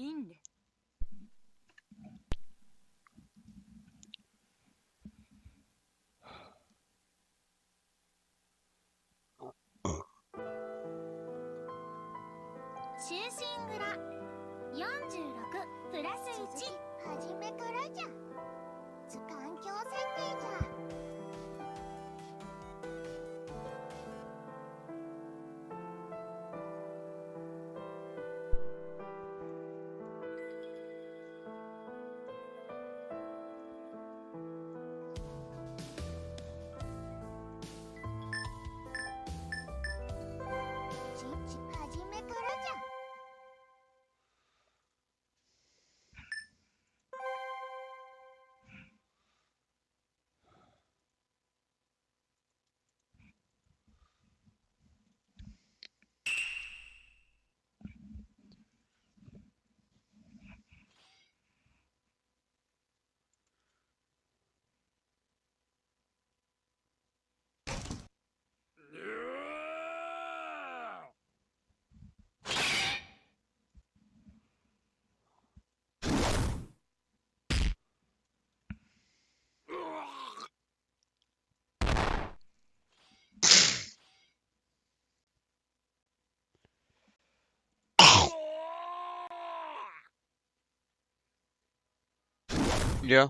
いんで。中心蔵46プラス1。初めからじゃ。図環境設定じゃ。初めからじゃ。Yeah.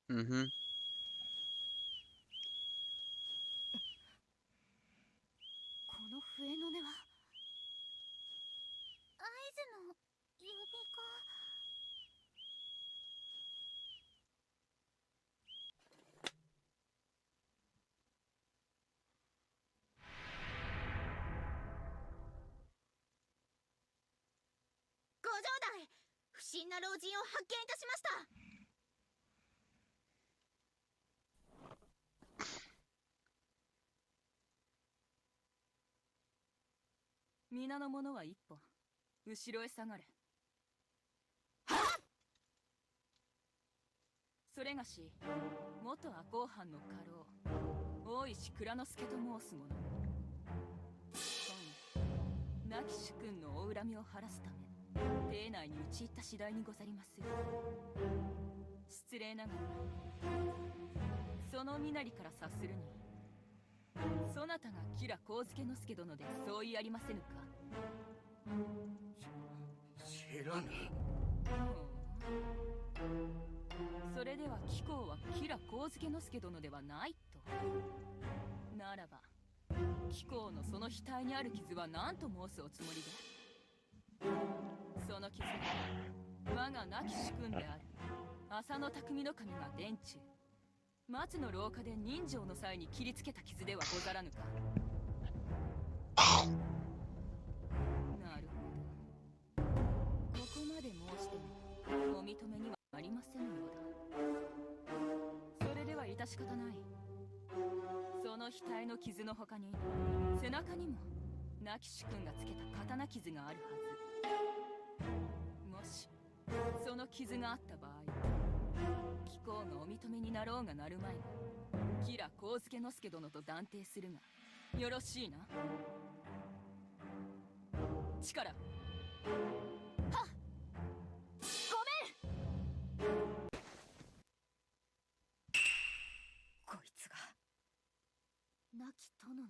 Mm-hmm. この笛の音は合図の指か。ご城代、不審な老人を発見いたしました。皆の者は一歩後ろへ下がれ。それがし元赤穂藩の家老大石蔵之介と申す者。今夜亡き主君のお恨みを晴らすため邸内に討ち入った次第にござります。失礼ながらその身なりから察するに、そなたが吉良上野介殿で相違ありませぬか。知らぬ。それでは貴公は吉良上野介殿ではないと。ならば貴公のその額にある傷は何と申すおつもりで。その傷は我が亡き主君である浅野匠の神が殿中松の廊下で人情の際に切りつけた傷ではござらぬか。なるほど。ここまで申してもお認めにはありませんようだ。それでは致し方ない。その額の傷の他に背中にも亡き主君がつけた刀傷があるはず。もしその傷があった場合、貴公がお認めになろうがなるまいが吉良上野介殿と断定するがよろしいな。力はっ。ごめん。こいつが亡き殿の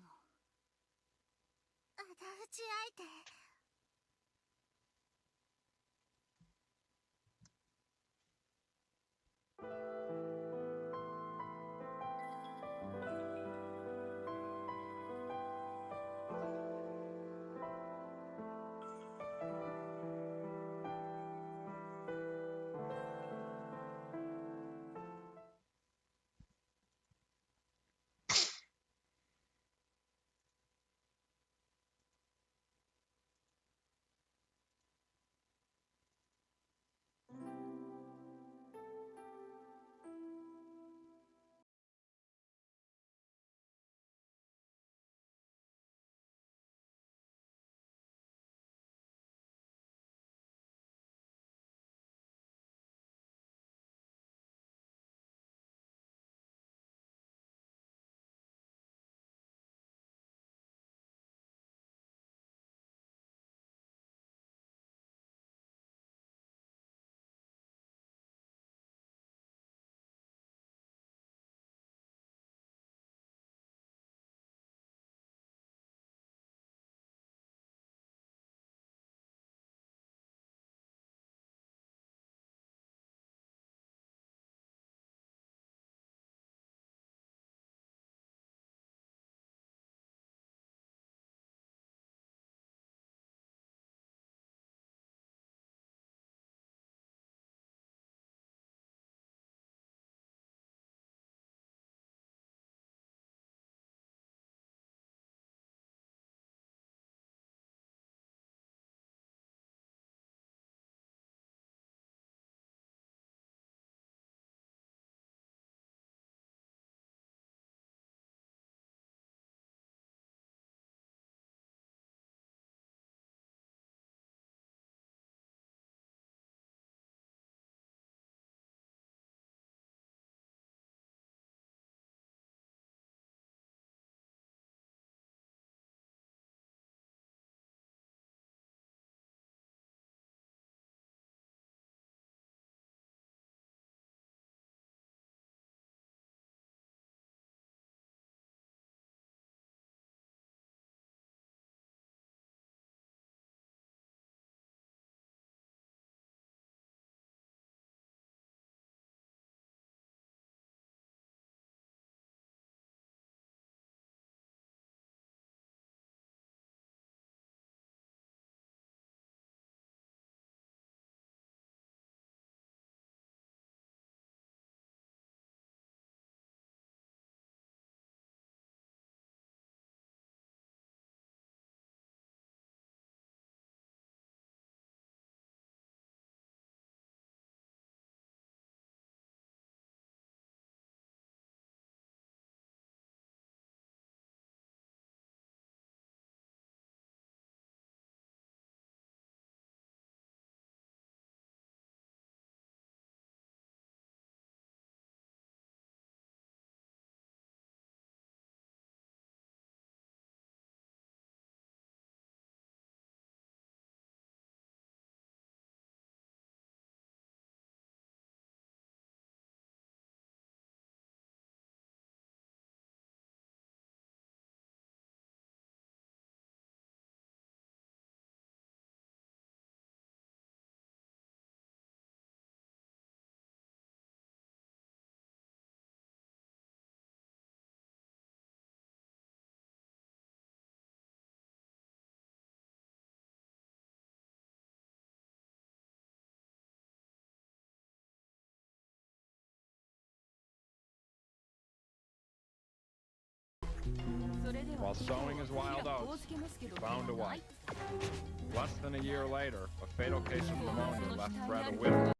仇討ち相手。While sowing his wild oats, he found a wife. Less than a year later, a fatal case of pneumonia left Fred a widow.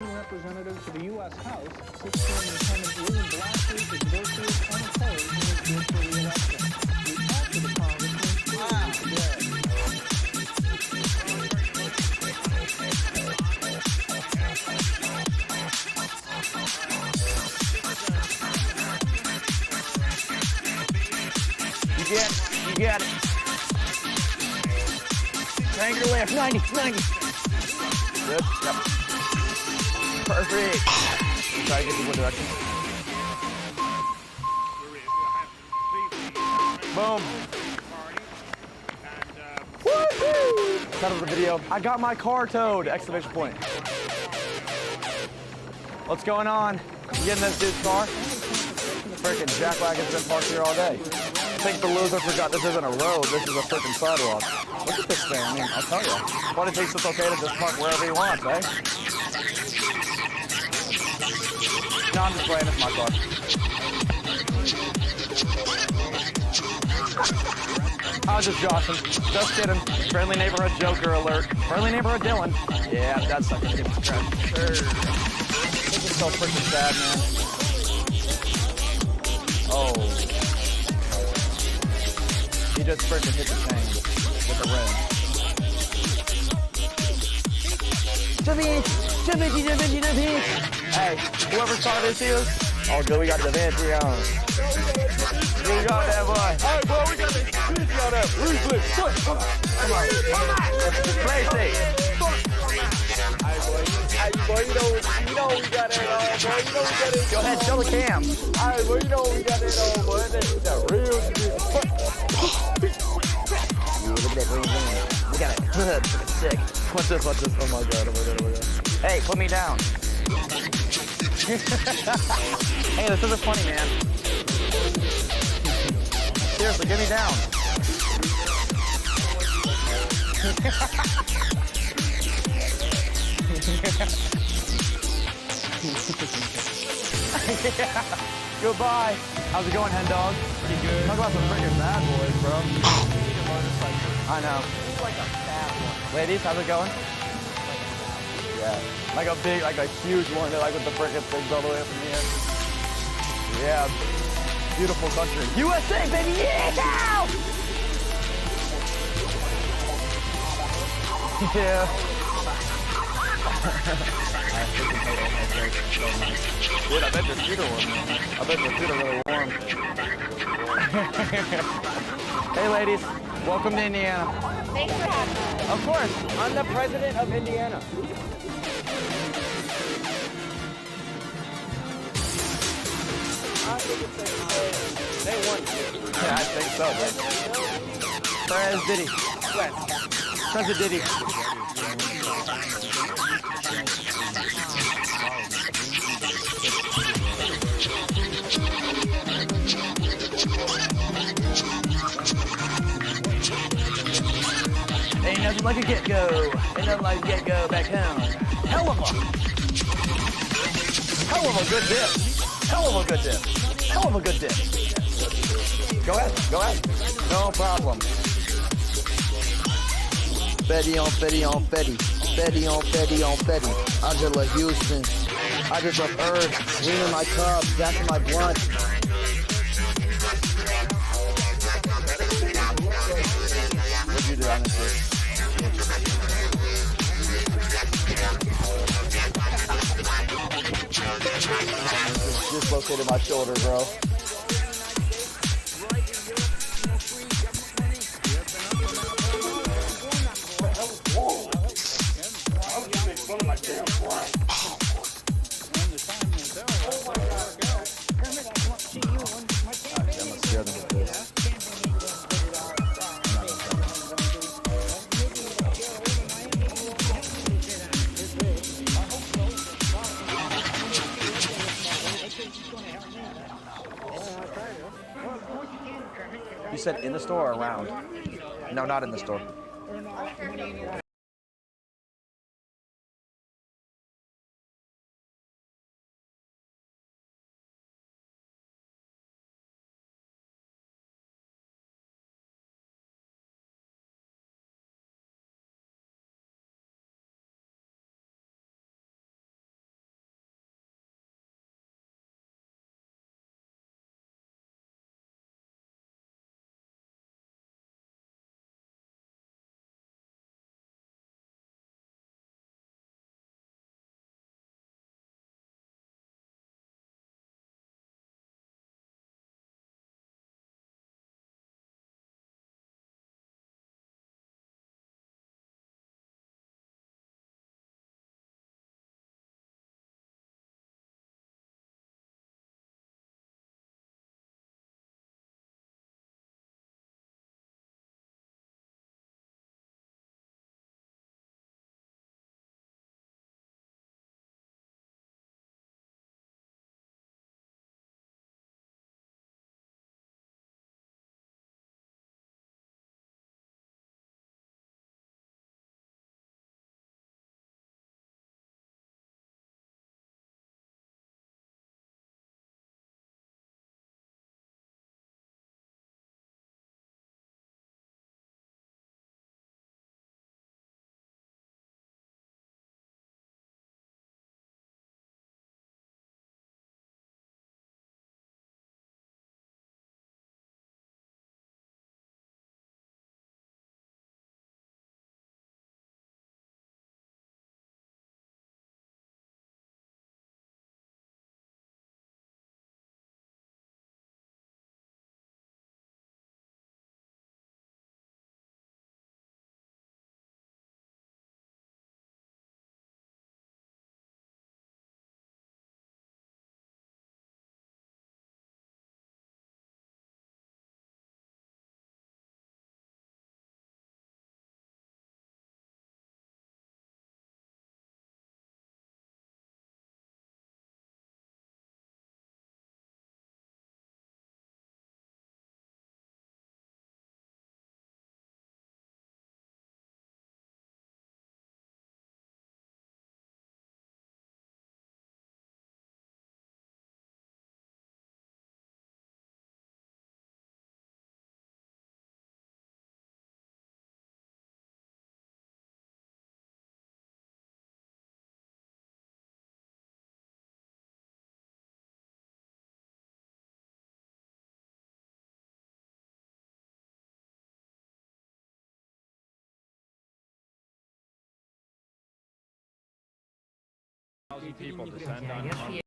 Representative to the U.S. House, 6-term incumbent William Blackleaf is virtually unopposed in his bid for re-election. We talked to the congressman today. You get it. Anchor left, 90. Good, yep. Perfect. Try to get people direction. Boom. Woo-hoo! Cut of the video. I got my car towed! Exclamation point. What's going on? You getting this dude's car? Freaking jackwagon's been parked here all day. I think the loser forgot this isn't a road, this is a freaking sidewalk. Look at this thing, I mean, I'll tell you. Buddy thinks it's okay to just park wherever he wants, eh? No, I'm just playing, it's my car. I was just joshing. Just kidding. Friendly neighborhood joker alert. Friendly neighborhood Dylan. Yeah, that sucker's getting scratched. Sure. This is so freaking sad, man. Oh. He just freaking hit the chain with the rim. the beach, to the beach, to the beach, to the beach. Hey, whoever saw this is, oh good, we got Da Vinci on. We got that boy. Hey, boy, we got that. We got that. Come on. Play safe. Hey, boy, you know we got that on, boy. You know we got it. Go ahead, show the cam. Hey, boy, you know we got that on, boy. That's real good. Look at that green thing. We got it. Sick. Watch this, watch this. Oh my god, oh my god, oh my god. Hey, put me down. Hey, this isn't funny, man. Seriously, get me down. Goodbye. How's it going, hen dog? Pretty good. Talk about some freaking bad boys, bro. I know. It's like a bad one. Ladies, how's it going? Yeah. Like a big, like a huge one. They're like with the freaking things all the way up in the air. Yeah. Beautiful country. USA, baby! Yeah! Yeah. Dude, I bet your feet are warm. I bet your feet are really warm. Hey, ladies. Welcome to Indiana. Thanks for having us. Of course. I'm the president of Indiana. I think it's they won. Yeah, I think so, man. Prez Diddy. Prez Diddy. Ain't nothing like a get-go. Ain't nothing like a get-go back home. Hell of a good dip. Hell of a good dip. Hell of a good dip. Go ahead, go ahead. No problem. Fetty on Fetty on Fetty. Fetty on Fetty on Fetty. Angela Houston. I just love Earth. Lean in my cup. That's my blunt. What'd you do, honestly? Dislocated my shoulder, bro. You said in the store or around? No, not in the store. see people descend on him.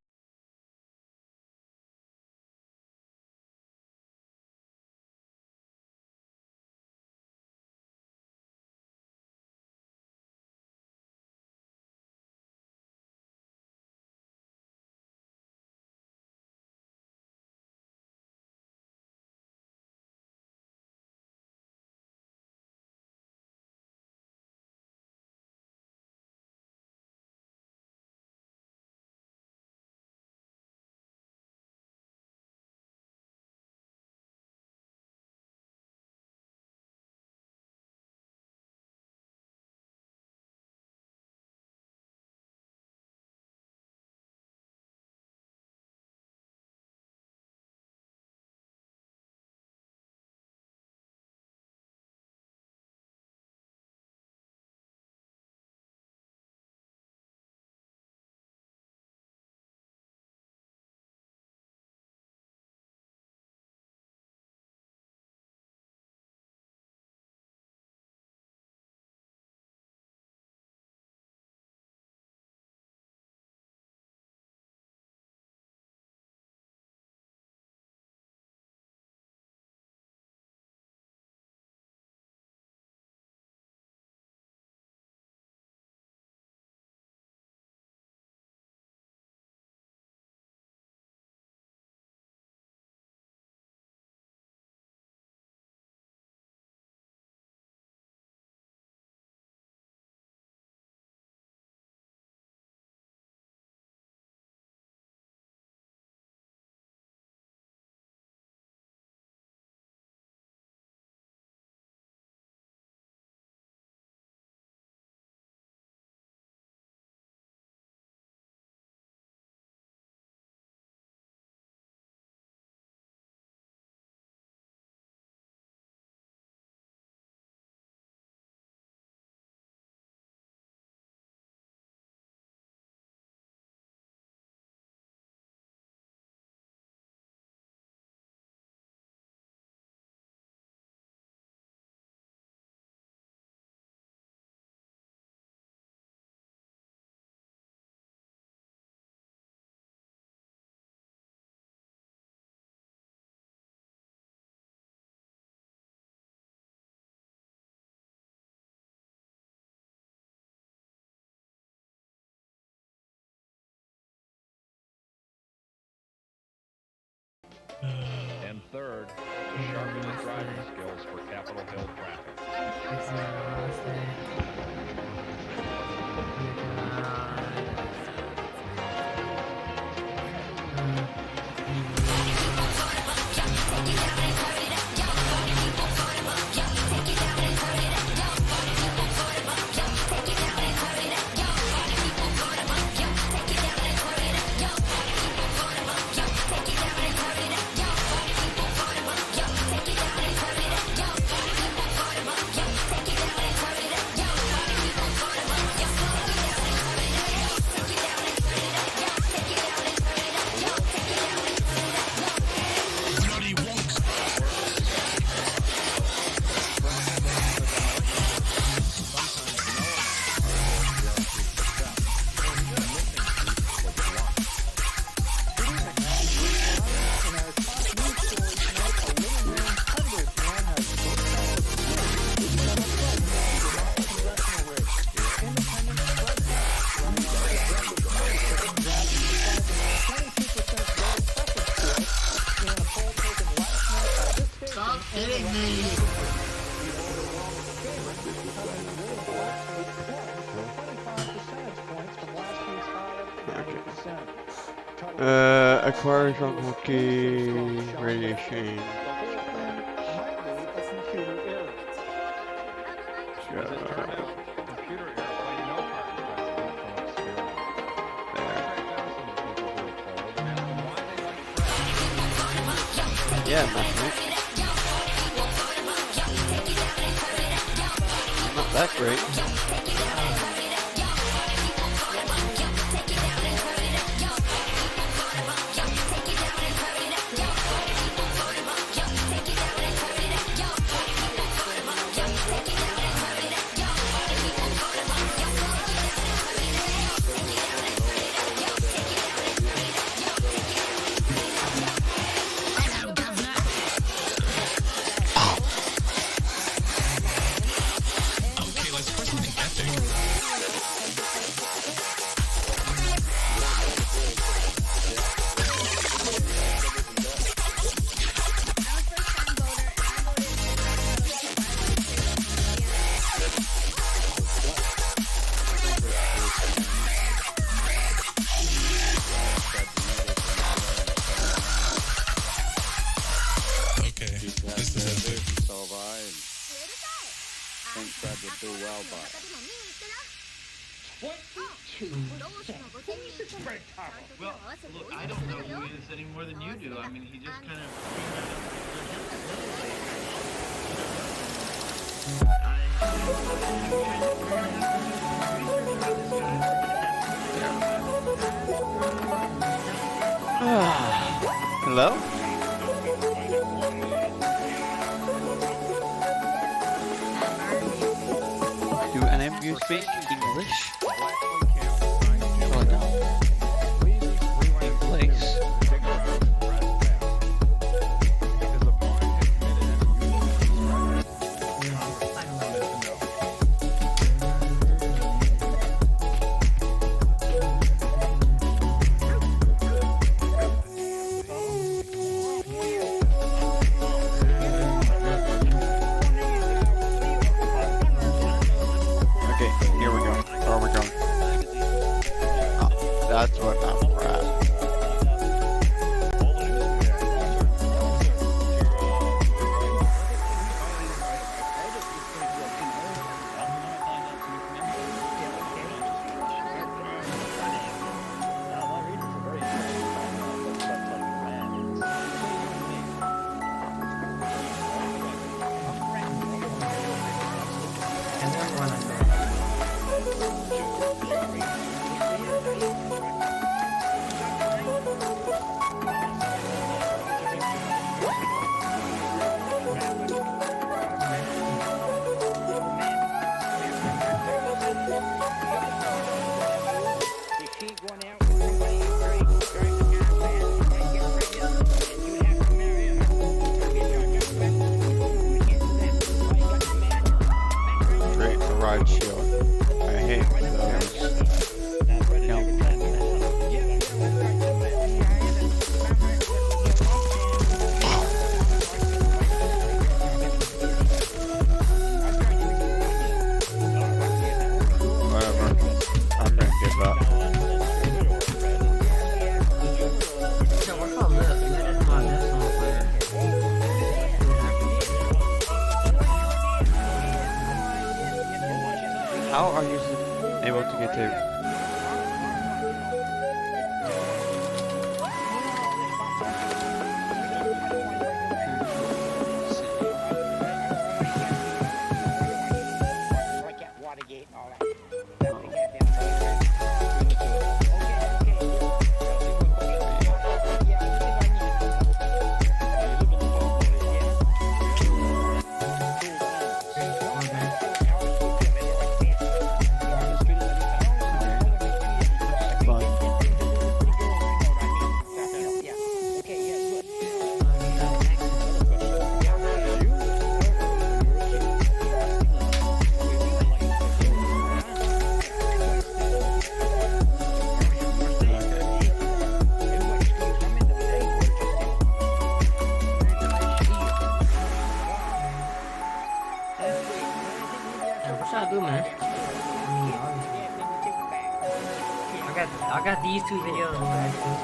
And third, to sharpen the driving skills for Capitol Hill traffic. Acquiring from hockey radiation. Yeah, not that great. would do well by it. 22 cents. Who's the spread towel? Well, look, I don't know who he is any more than you do. I mean, he just kind of Hello? Do any of you speak English? Oh no. English. Okay, here we go. Where are we going? Oh, that's what I'm at. Great ride shield. I hate those. No. Whatever. I'm gonna give up. So what's all this? This is my this player. How are you able to get to? What should I do, man? I got these two videos on actually.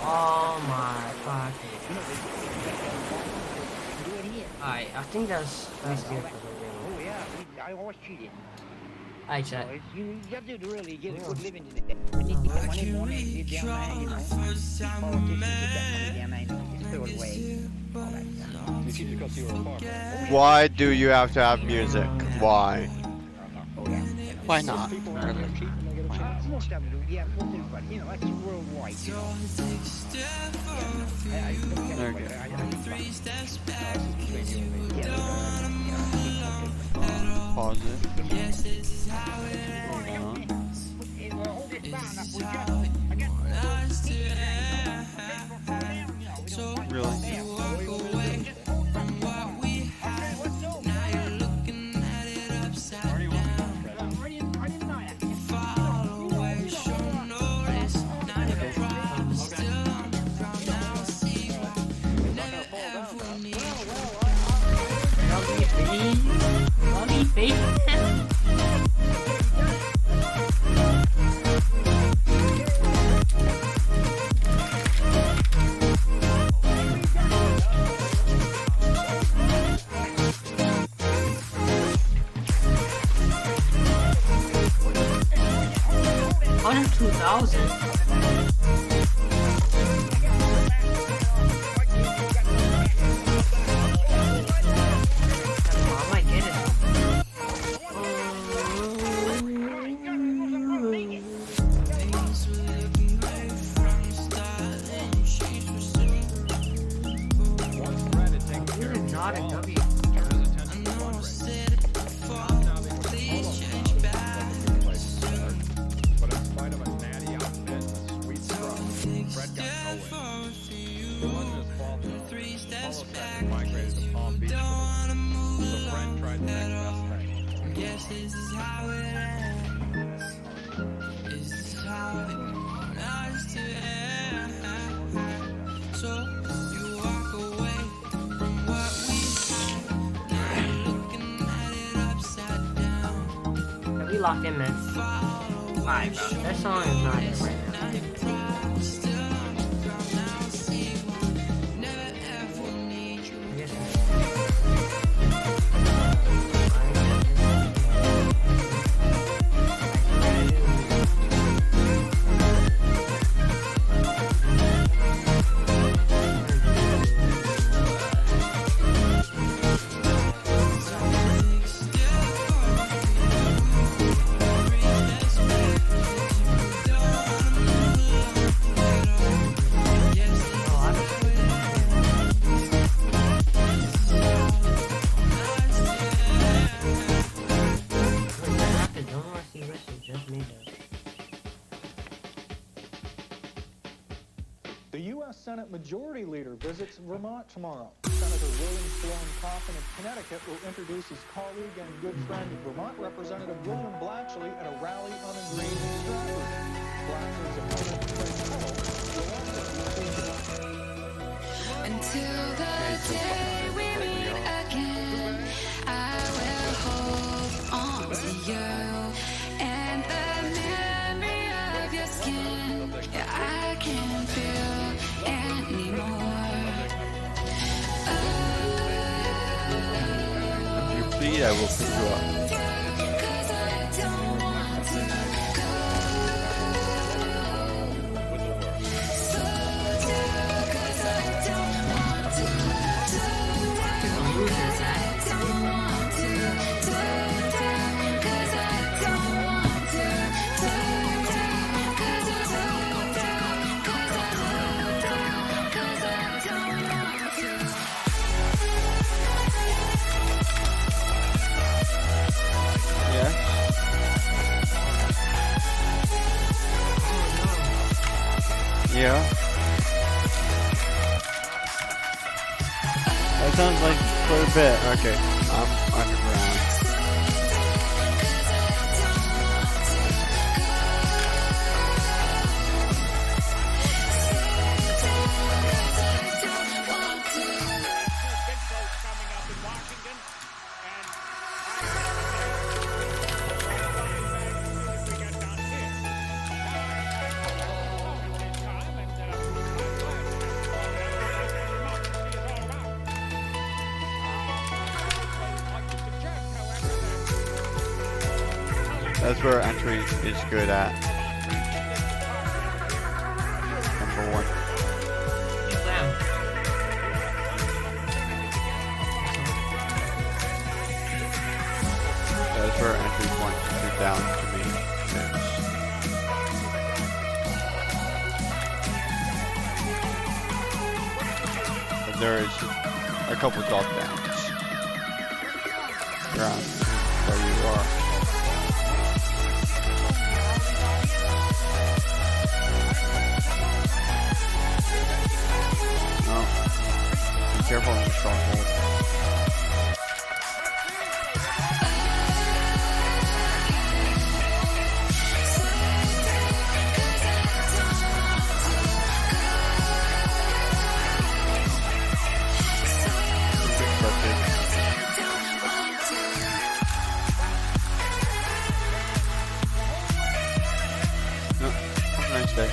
Oh my fuck. Alright, I think that's good for the video. Oh yeah, I always cheated. Alright, chat. You have to really get a good living today. You need to get money more than you get down there, you know. Politicians get that money down there, just throw it away. All that stuff. You teach because you were a farmer. Why do you have to have music? Why? Oh yeah. Why not? People aren't gonna cheat when they get a chance. Most of them do, yeah, most everybody. You know, that's worldwide, you know. There we go. Pause it. Really? 102,000. I might get it. Not a W. But in spite of a natty outfit and a sweet scrub, Fred got nowhere. It wasn't his fault though. Almost had to migrate to Palm Beach for the so Fred tried the next best thing. Guess this is how it ends. This is how it has to end. So you walk away from what we had. Now you're looking at it upside down. Yeah, we locked in, man. Alright, bro. That song is not it right now. Now you're proud, still on the ground. Now I see one. Never ever need you. Yes, The U.S. Senate Majority Leader visits Vermont tomorrow. Senator William Sloan Coffin of Connecticut will introduce his colleague and good friend, Vermont Representative William Blatchley, at a rally on the Green in Stratford. Blatchley's opponent, Craig Cole, will also be Until the day we meet again, I will hold on to you and the memory of your skin. Yeah, I can't feel anymore. If you plead, I will pick you up. 'Cause I don't want to go. So down, 'cause I don't want to do down. I don't want to do down, 'cause I don't want to do down. 'Cause I don't down, 'cause I don't down, 'cause I don't want to. Yeah. Yeah. That sounds like quite a bit. Okay, I'm underground. That's where entry is good at. Number one. That's where entry points are down to me. But there is a couple drop downs around where you are. Be careful on the stronghold. No, have a nice day.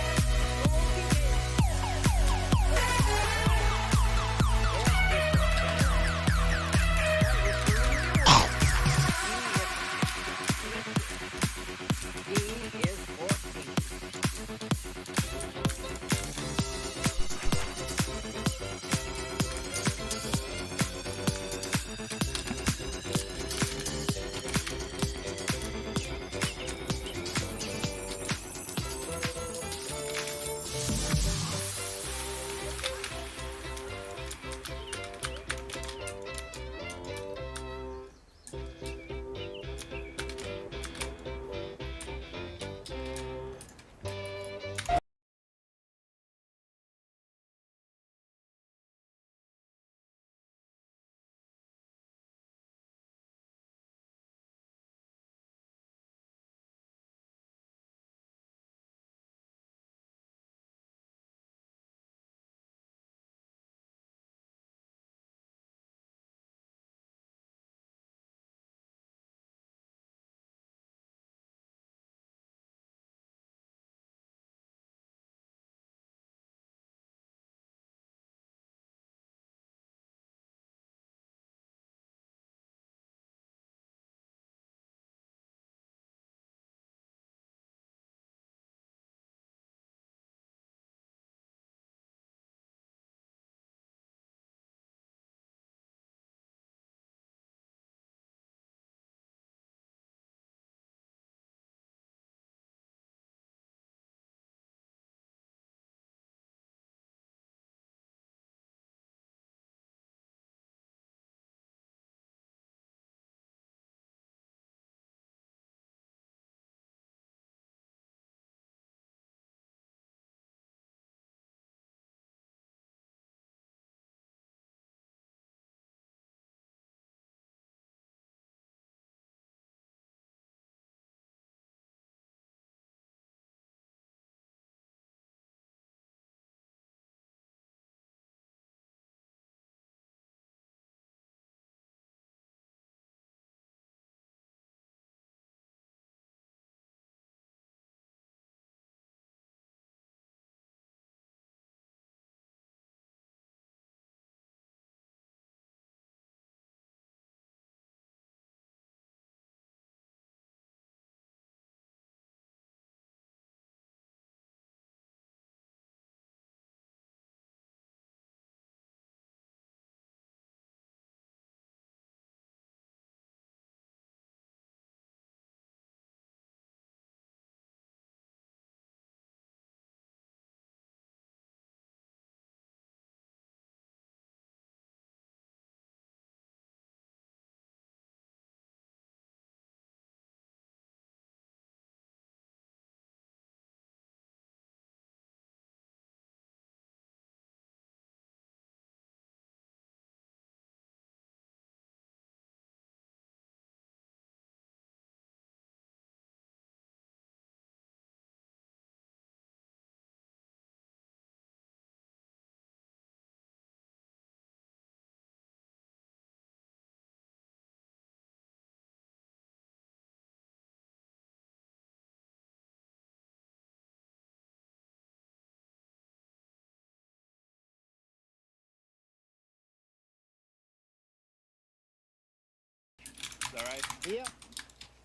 guy. Yep.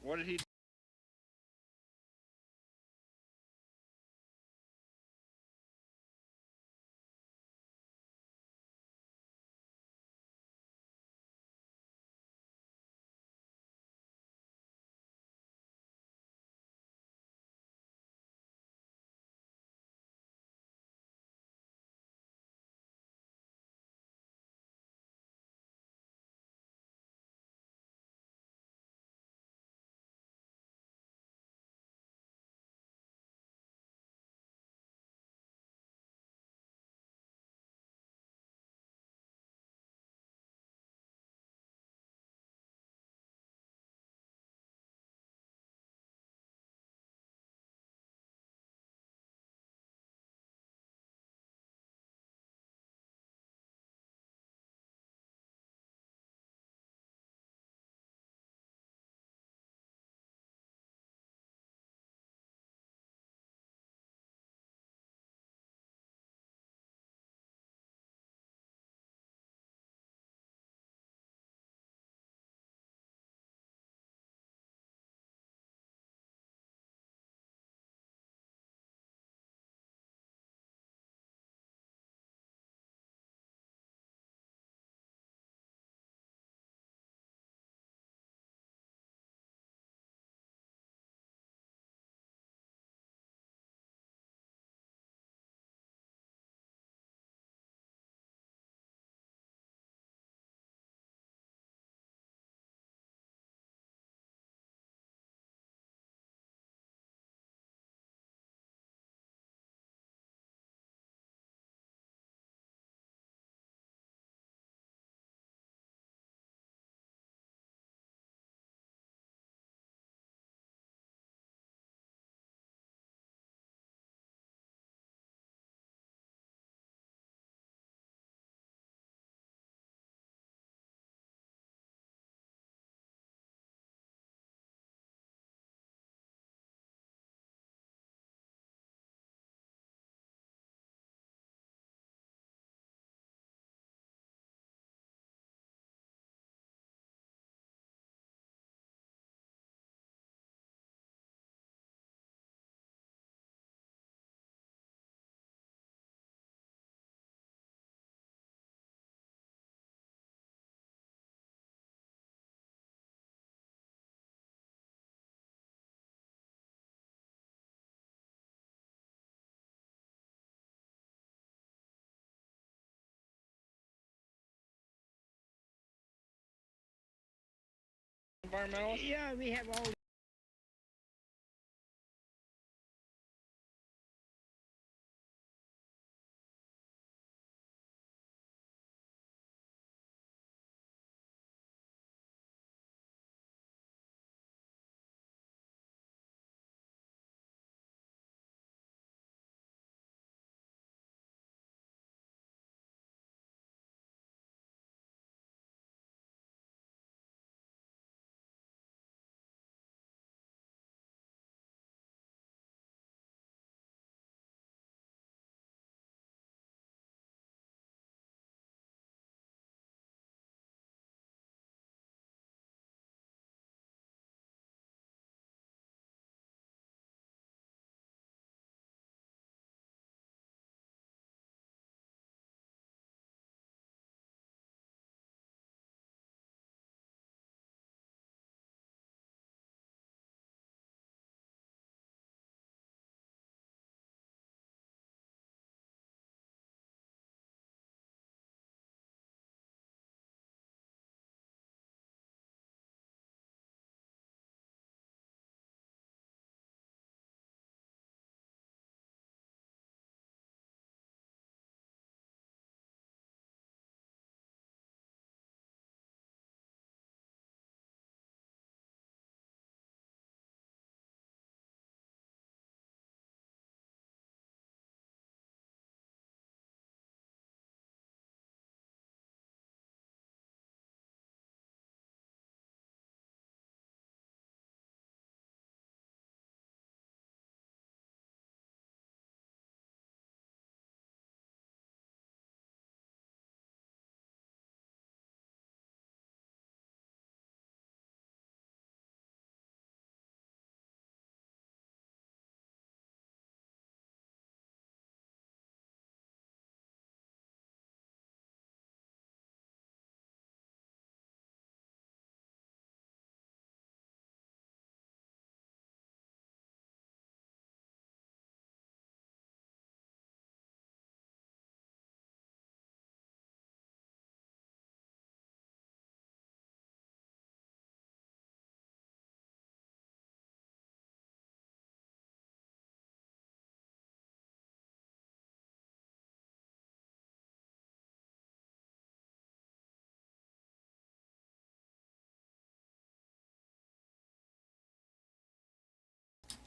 What did he do? Environmentalist? Yeah, we have all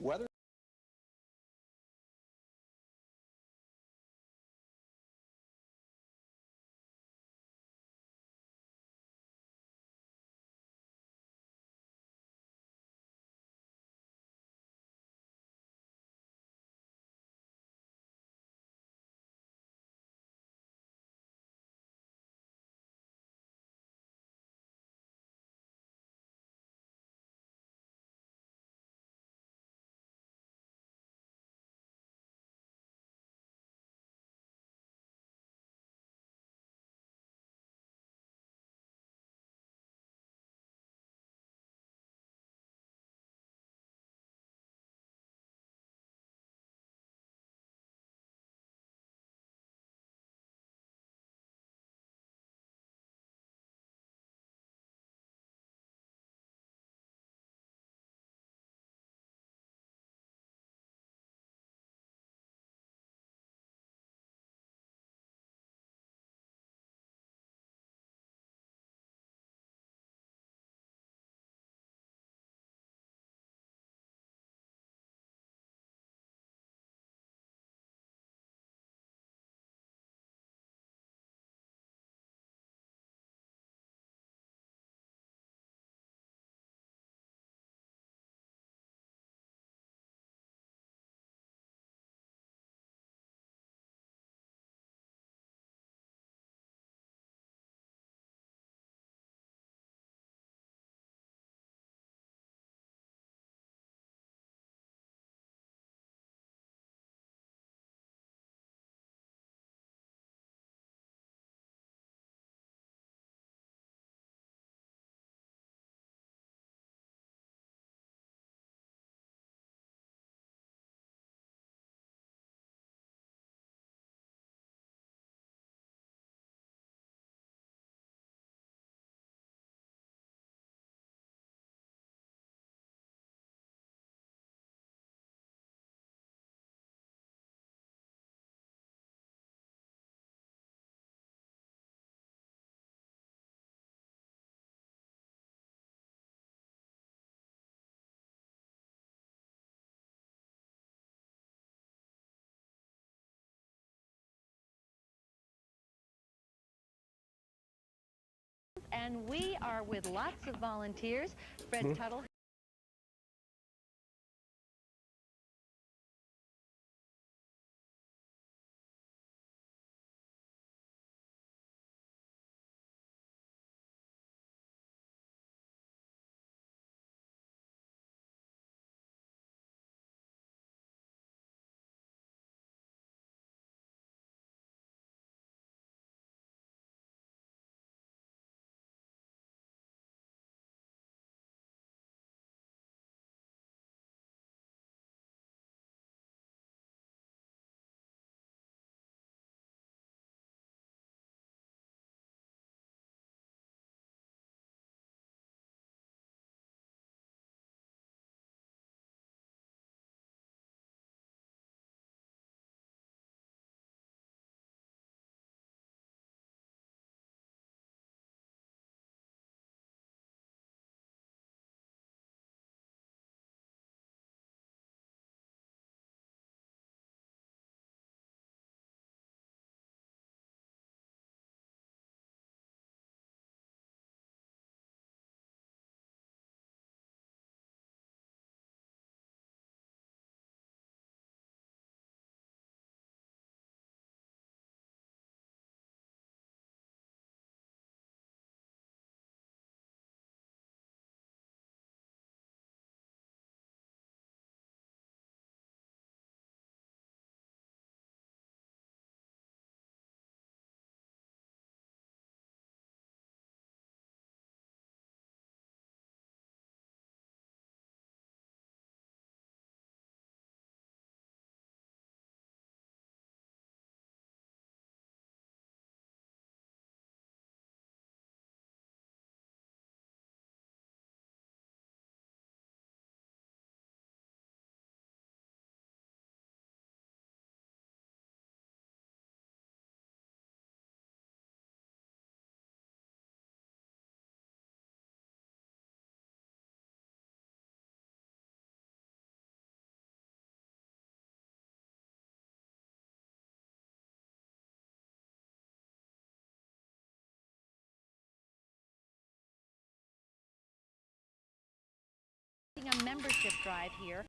Weather and we are with lots of volunteers. Fred Tuttle. starting a membership drive here.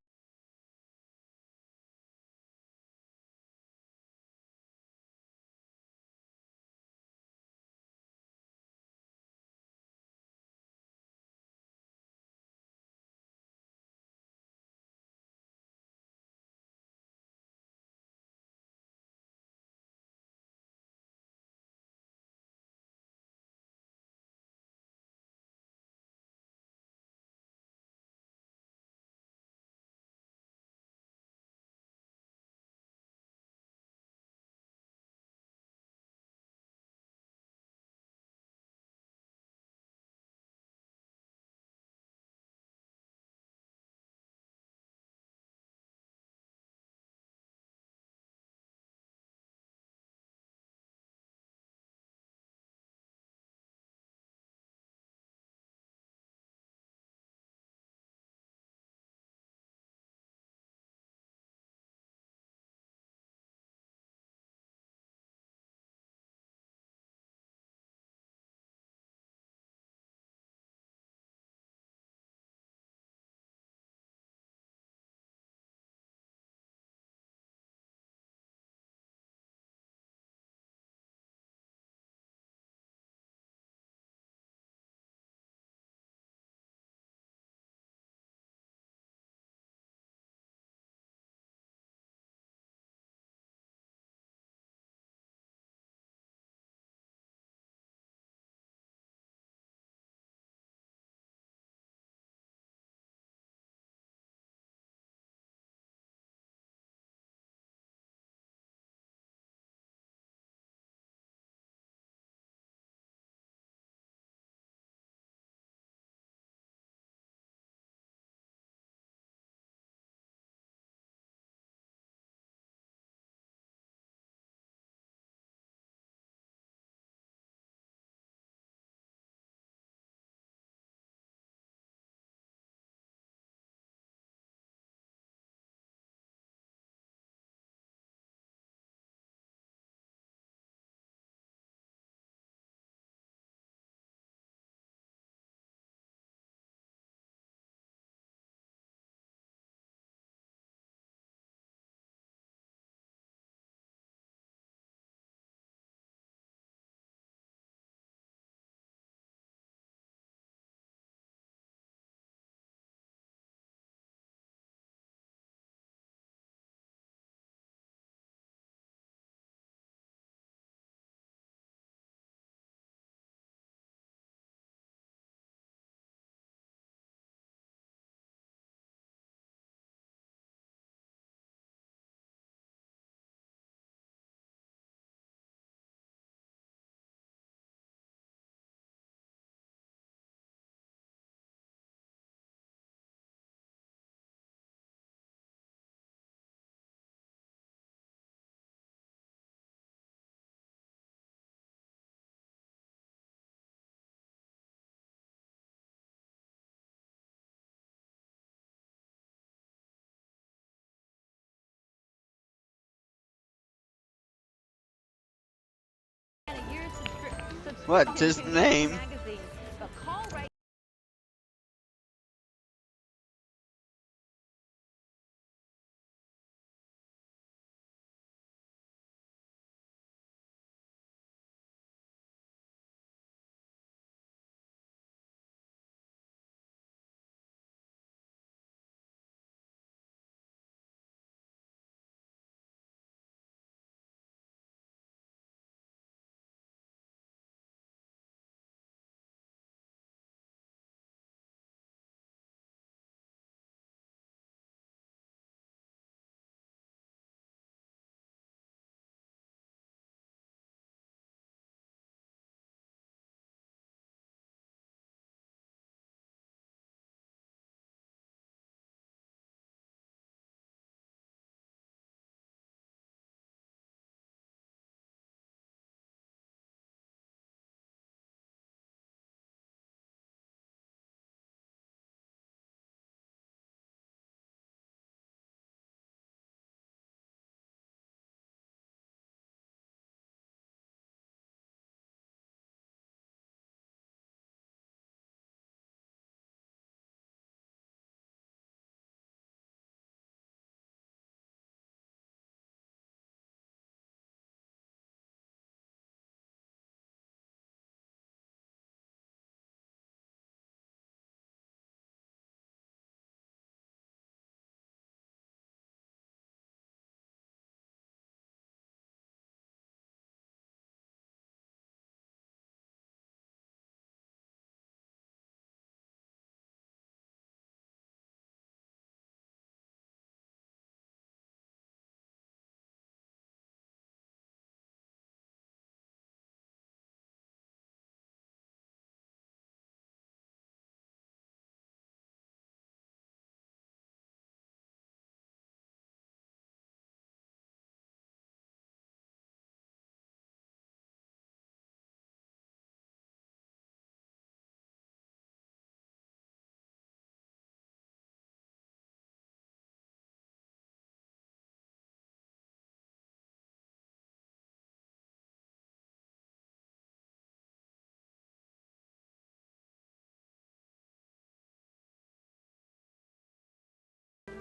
What? Just the name?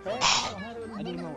I didn't know.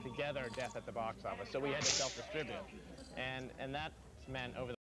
Together death at the box office, so we had to self-distribute, and that meant over the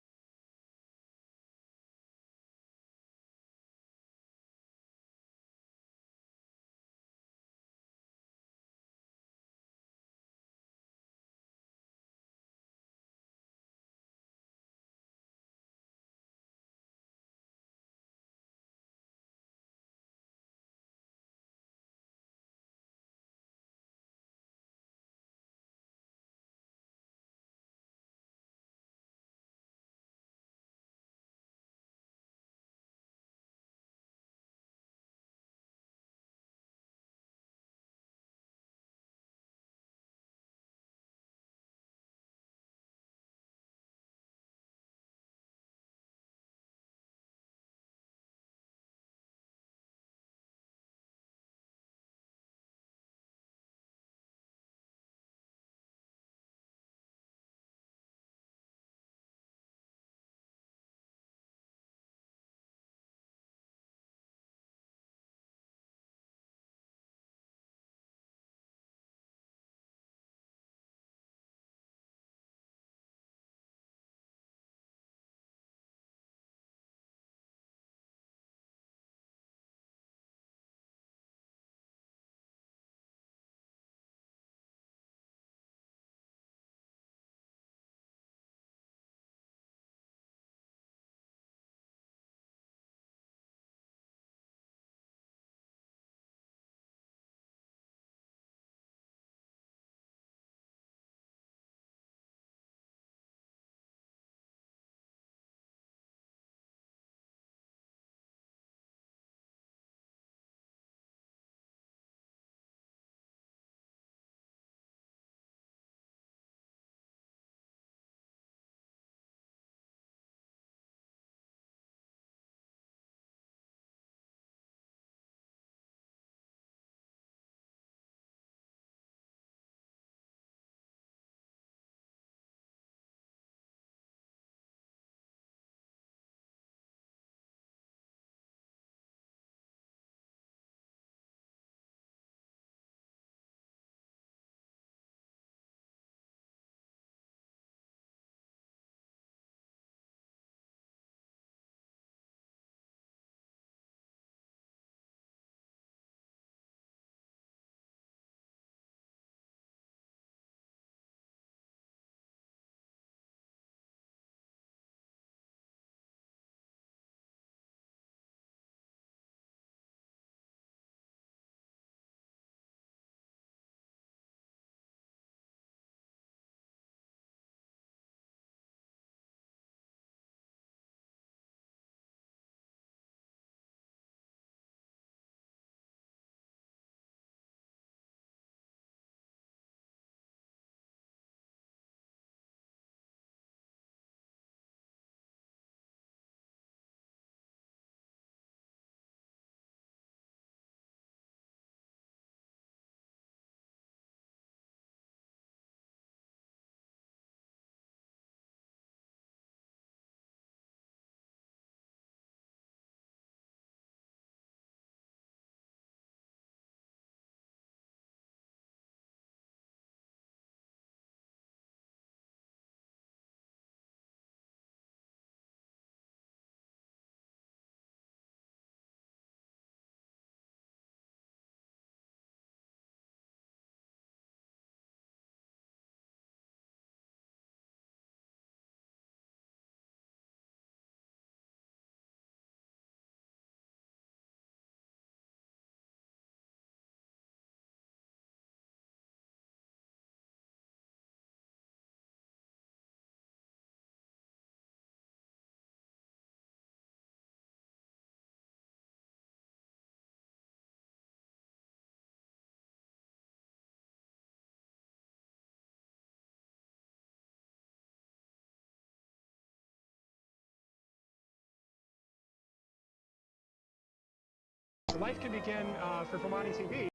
Life can begin for Vermonti TV.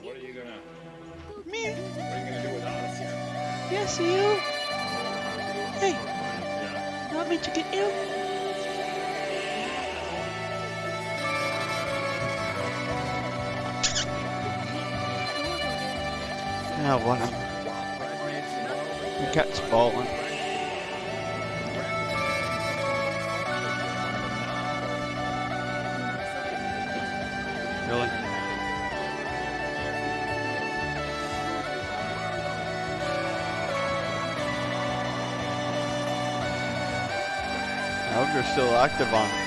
What are you gonna do without us here? Yes, you. Hey, you want me to get you? Yeah, whatever. The cat's falling. Really? I hope you're still active on here.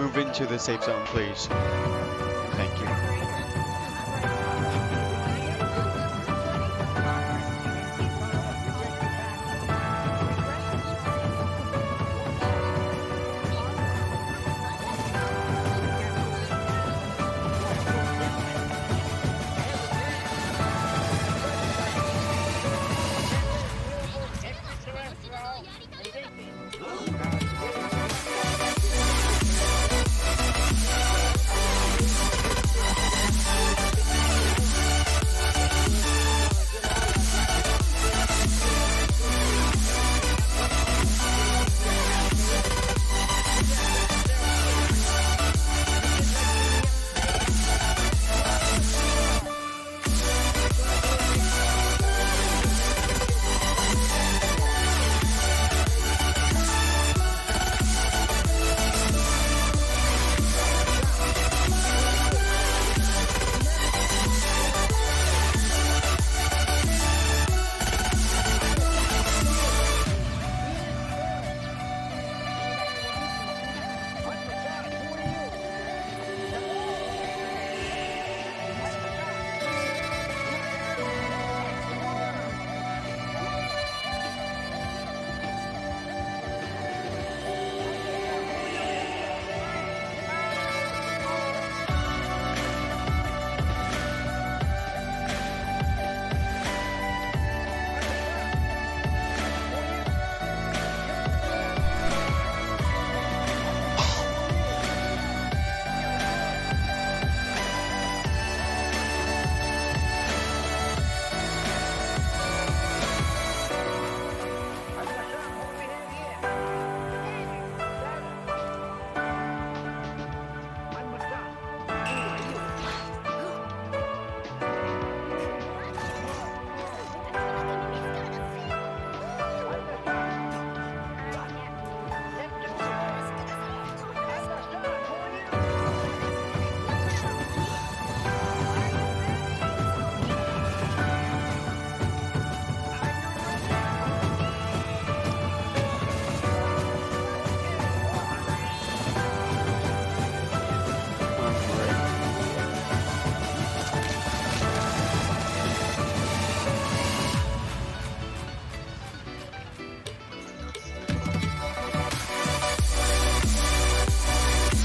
move into the safe zone, please? Thank you.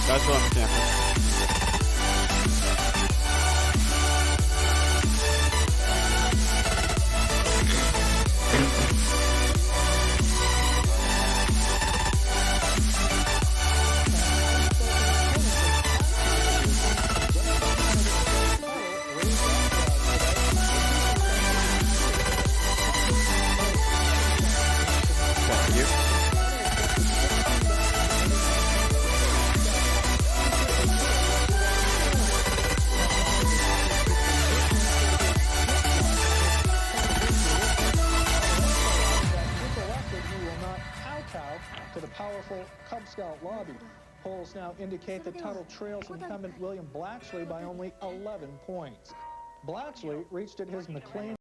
That's what I'm camping. Thank you. To the powerful Cub Scout lobby. Polls now indicate that Tuttle trails incumbent William Blacksley by only 11 points. Blacksley reached at his McLean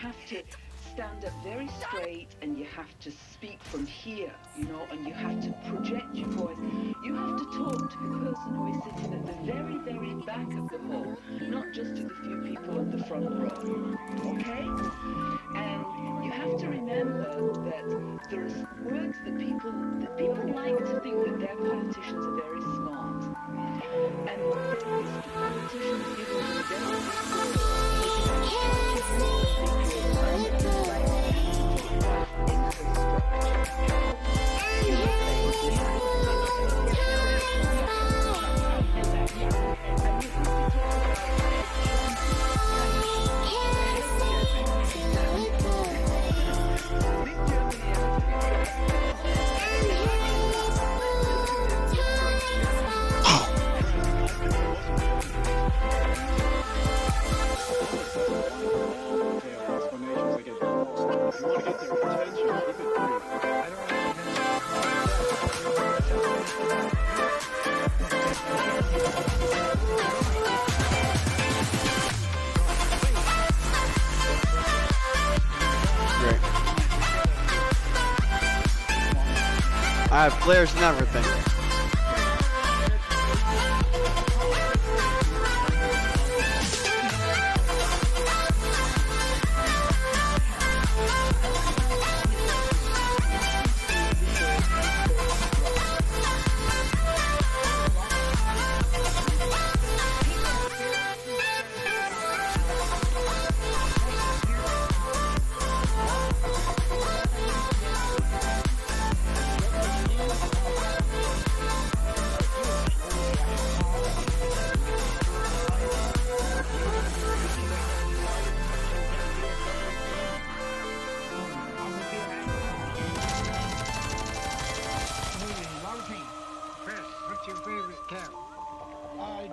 have to stand up very straight and you have to speak from here, you know, and you have to project your voice. You have to talk to the person who is sitting at the very, very back of the hall, not just to the few people at the front row, okay? And you have to remember that there's words that people like to think that their politicians are very smart. And there's politicians giving them I have flares and everything.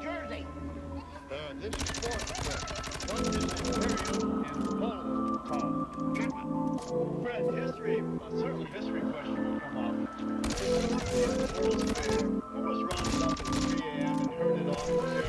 Jersey. This is Fort. What is Imperial and Polo? Fred, history, certainly history question will come up. Who was rounded up at 3 a.m. and herded off to their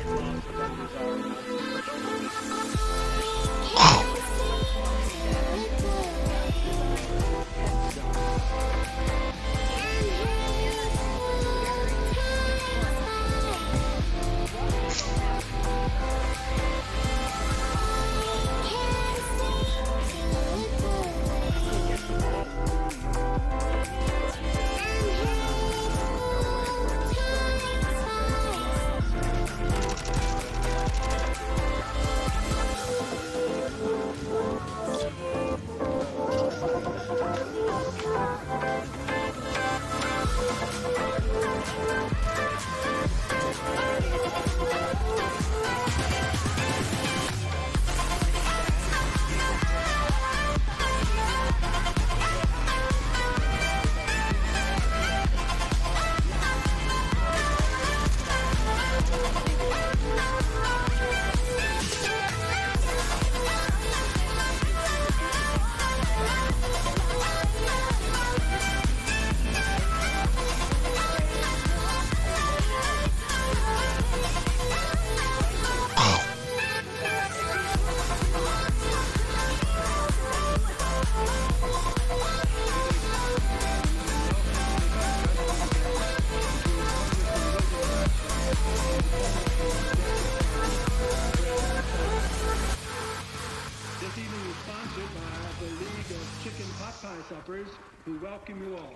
who welcome you all.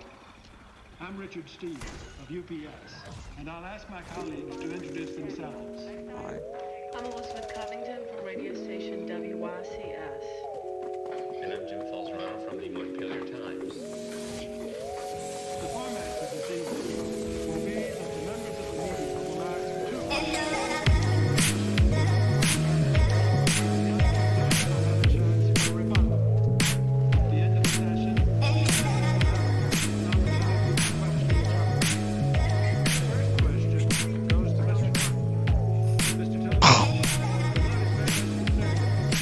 I'm Richard Steve of UPS, and I'll ask my colleagues to introduce themselves. I'm Elizabeth Covington from radio station WYCS. And I'm Jim Falzerano from the Montpelier Times. The format of this evening will be that the members of the media will ask 2 Thank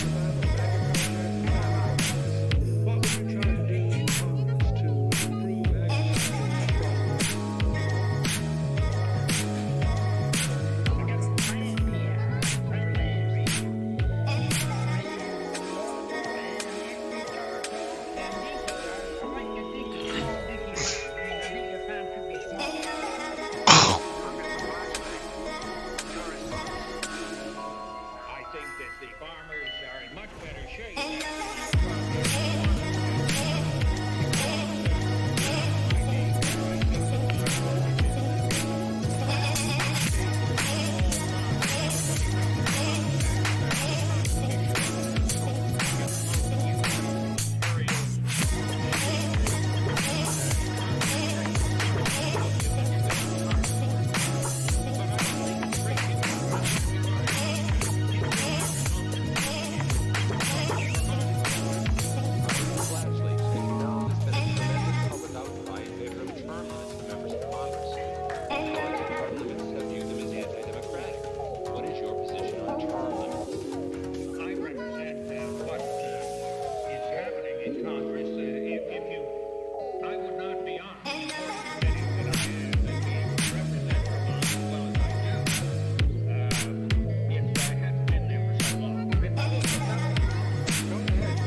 you.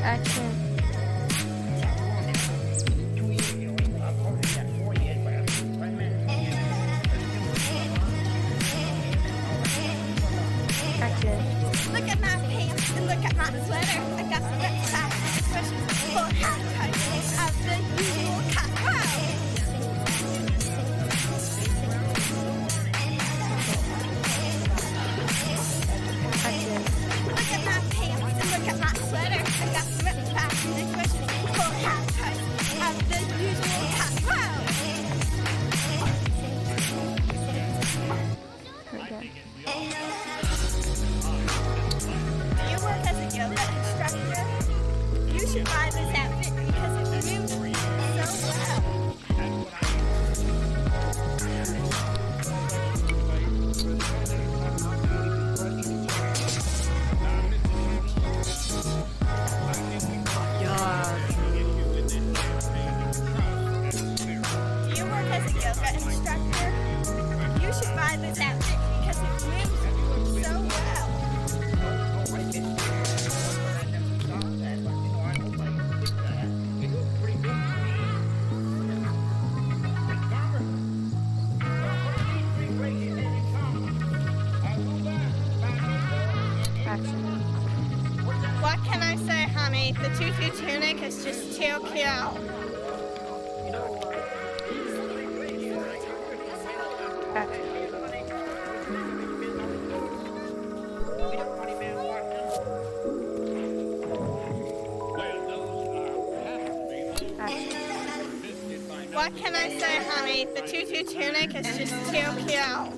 Action. Look at my pants and look at my sweater. I got some red fast expressions for half of the usual cut. Look at my pants and look at my sweater. I got some red fast expressions for half of the usual cut. Work as a yoga instructor, you should buy this outfit because it moves so well. Do you work as a yoga instructor? You should buy this outfit because it moves so well. What can I say, honey? The tutu tunic is just too cute. What can I say, honey? The tutu tunic is just too cute.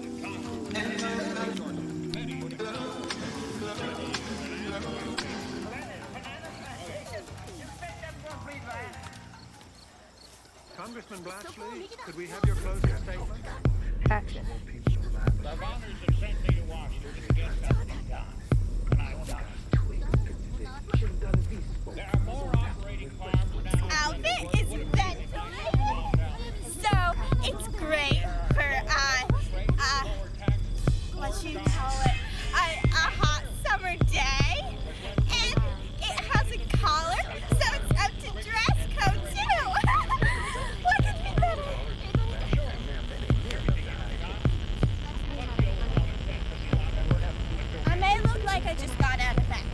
Congressman Blatchley, could we have your closing statement? Action. The Vonners have sent me to Washington to get something done, and I will not. There are more operating farms now. Outfit is ready. So it's great for what you call it, a hot summer day, and it has a collar, so it's up to dress code too. What could be better? I may look like I just got out of bed,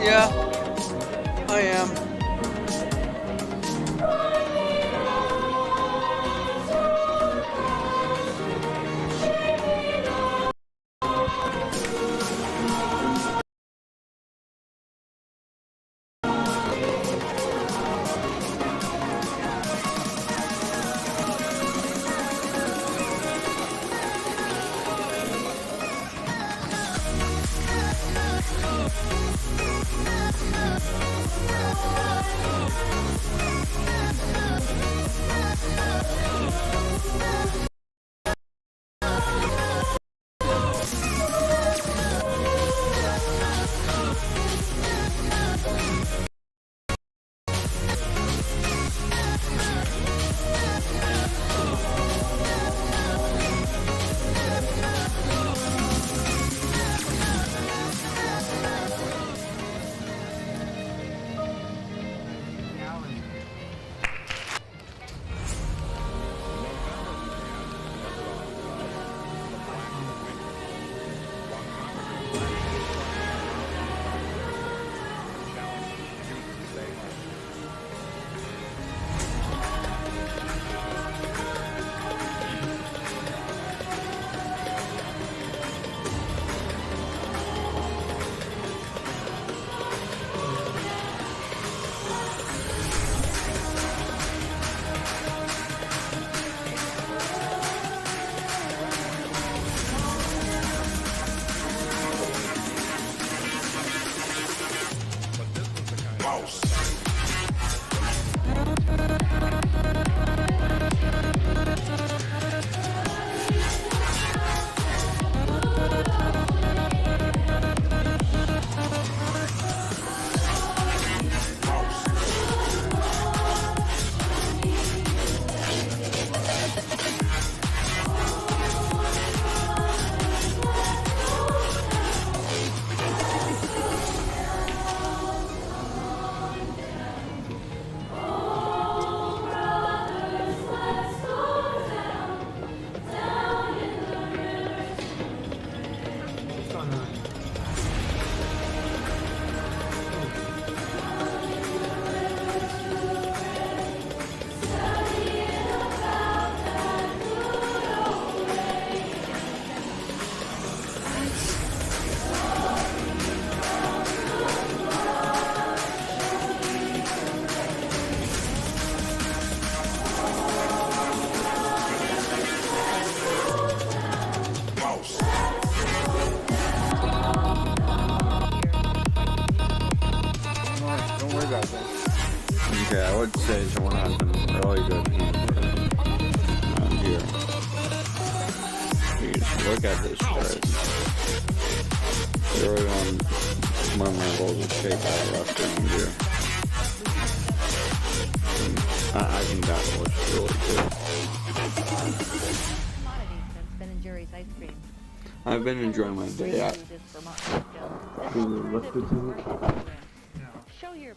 Yeah, I am. Don't worry about that. Okay, I would say someone has some really good hands around here. Jeez, look at this spread. Really one of my goals is shape out left around here. I think that looks really good. Ben and Jerry's ice cream. I've been enjoying my day out. Show your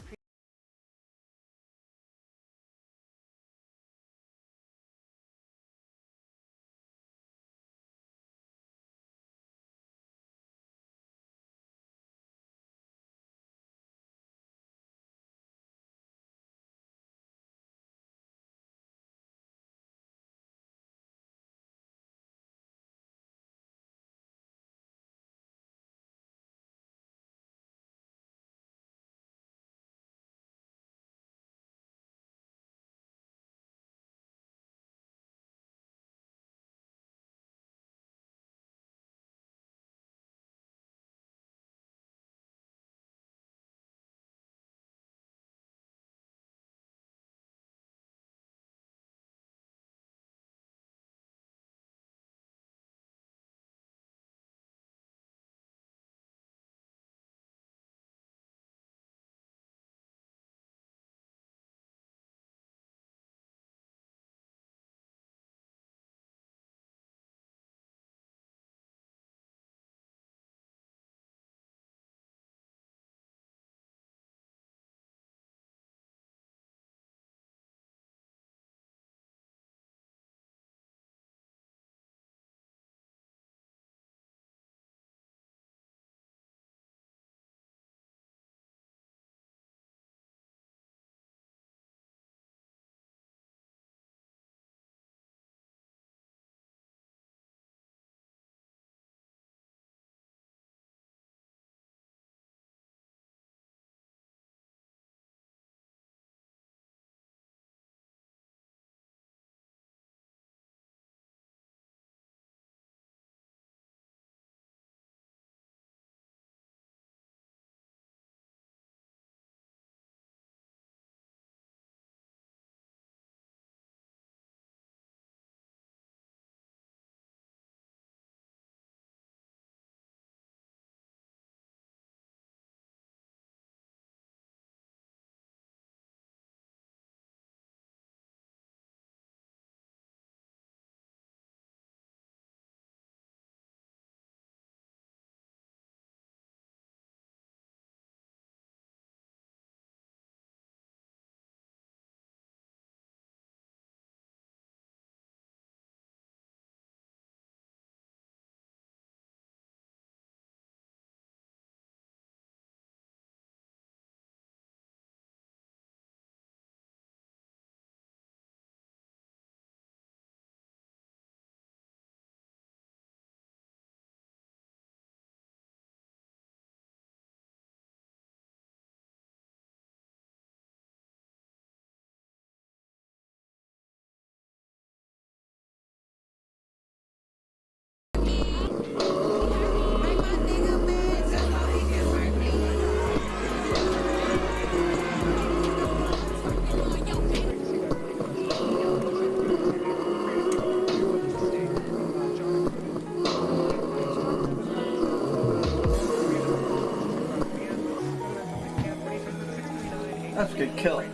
Let's get killed.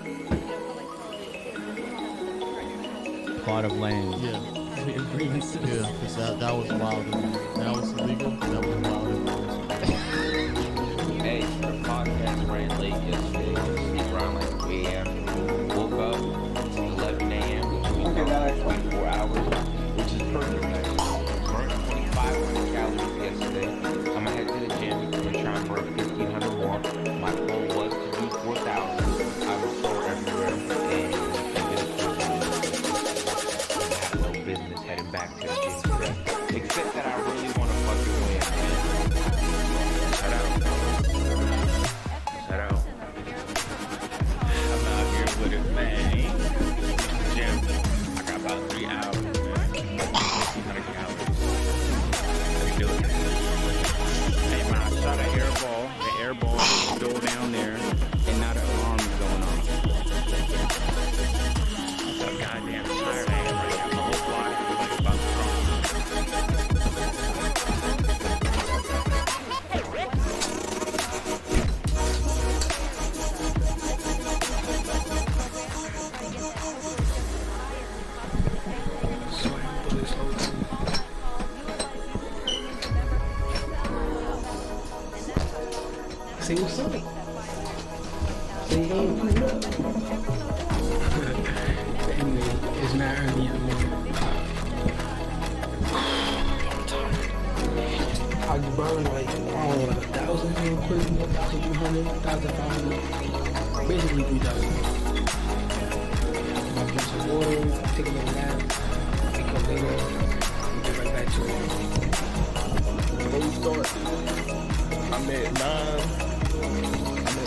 Plot of land. Yeah. Yeah, because that was wild. That was illegal. That was wild. Hey, the podcast ran late yesterday. Sleep around like 3 a.m. Woke up 11 a.m. We got 24 hours, which is perfect. Burnt 2,500 calories yesterday. I'm gonna head to the gym. I'm gonna try and burn 1,500 more. My goal was to do 4,000. I was sore everywhere, and no business heading back to the gym today. Except that I really want to fucking win, man. Shout out. Shout out. I'm out here with it, man. Gym. I got about 3 hours, man. 1,500 calories. We do it. Hey, man, I shot an air ball. The air ball is still down there, and now the alarm is going off. I'm so goddamn tired. I am right now. My whole body is like about to crumble. See what's up. See you going to up. Anyway, it's not early in the morning. I burn like, I don't know, like 1,000 real quick, 1,200, 1,500. Basically 3,000. I'll drink some water, take a little nap, wake up later, and get right back to it. When you start, I'm at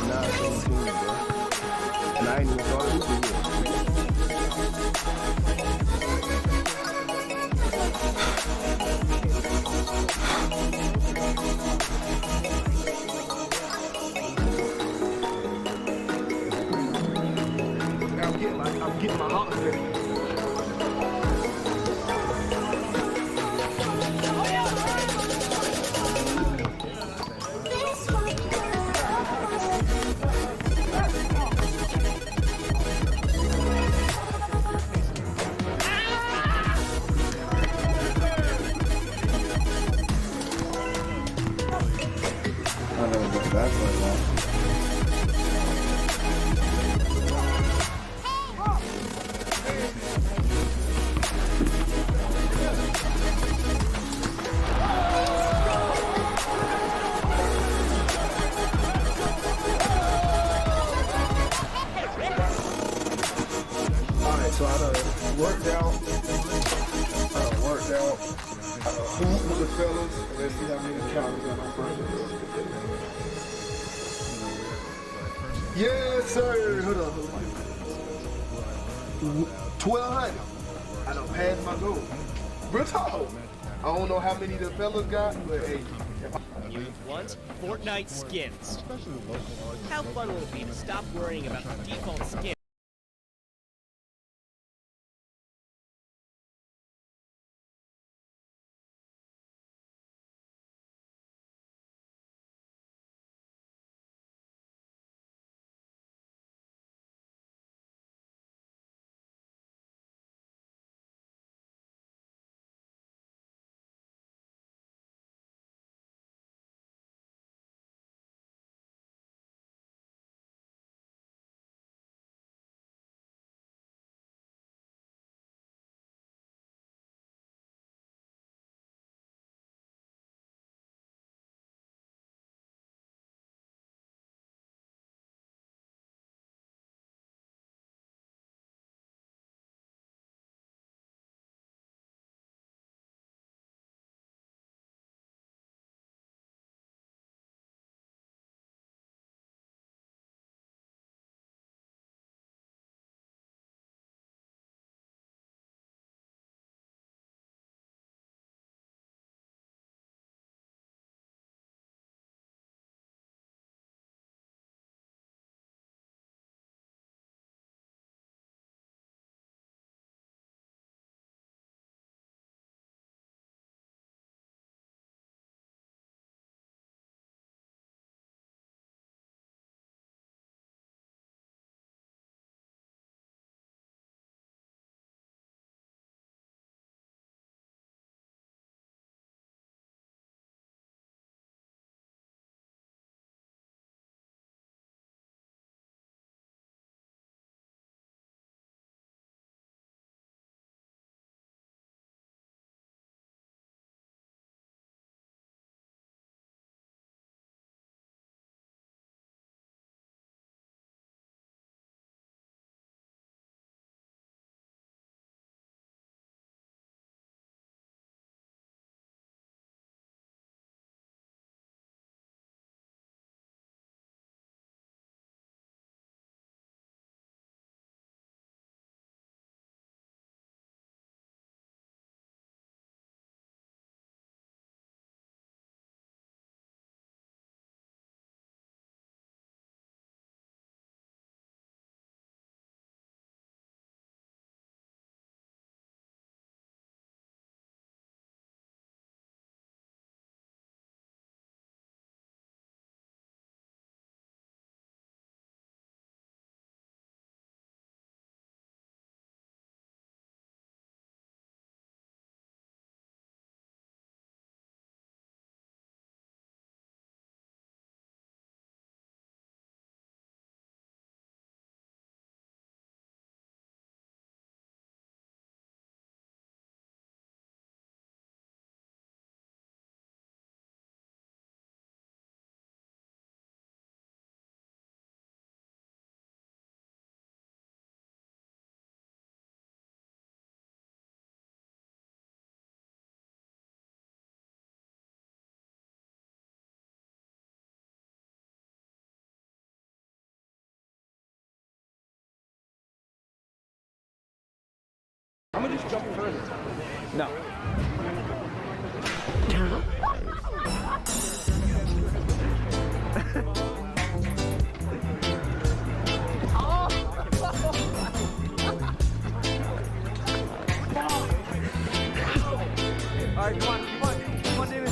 9:17, bro. And I ain't even started this yet. I'm getting my heart ready. I never been back like that. Alright, so I done worked out. Hoop with the fellas, and let's see how many calories on my birthday. Yes, sir. Hold on. 1,200. I done passed my goal. Real talk. I don't know how many the fellas got, but hey. You want Fortnite skins. How fun will it be to stop worrying about the default skin? I'm gonna just jump further. No. All right, come on, David.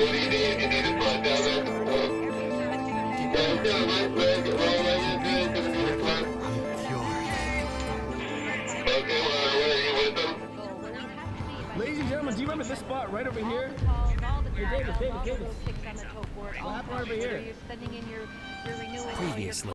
Ladies and gentlemen, do you remember this spot right over here? Hey, David. What happened over here? Previously.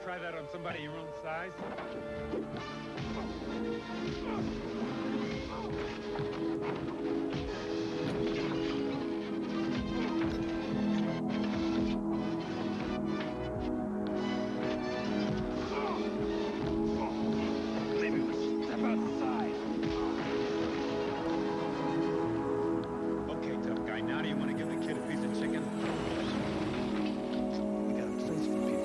try that on somebody your own size? Maybe we step outside. Okay, tough guy. Now do you want to give the kid a piece of chicken? We got a place for people.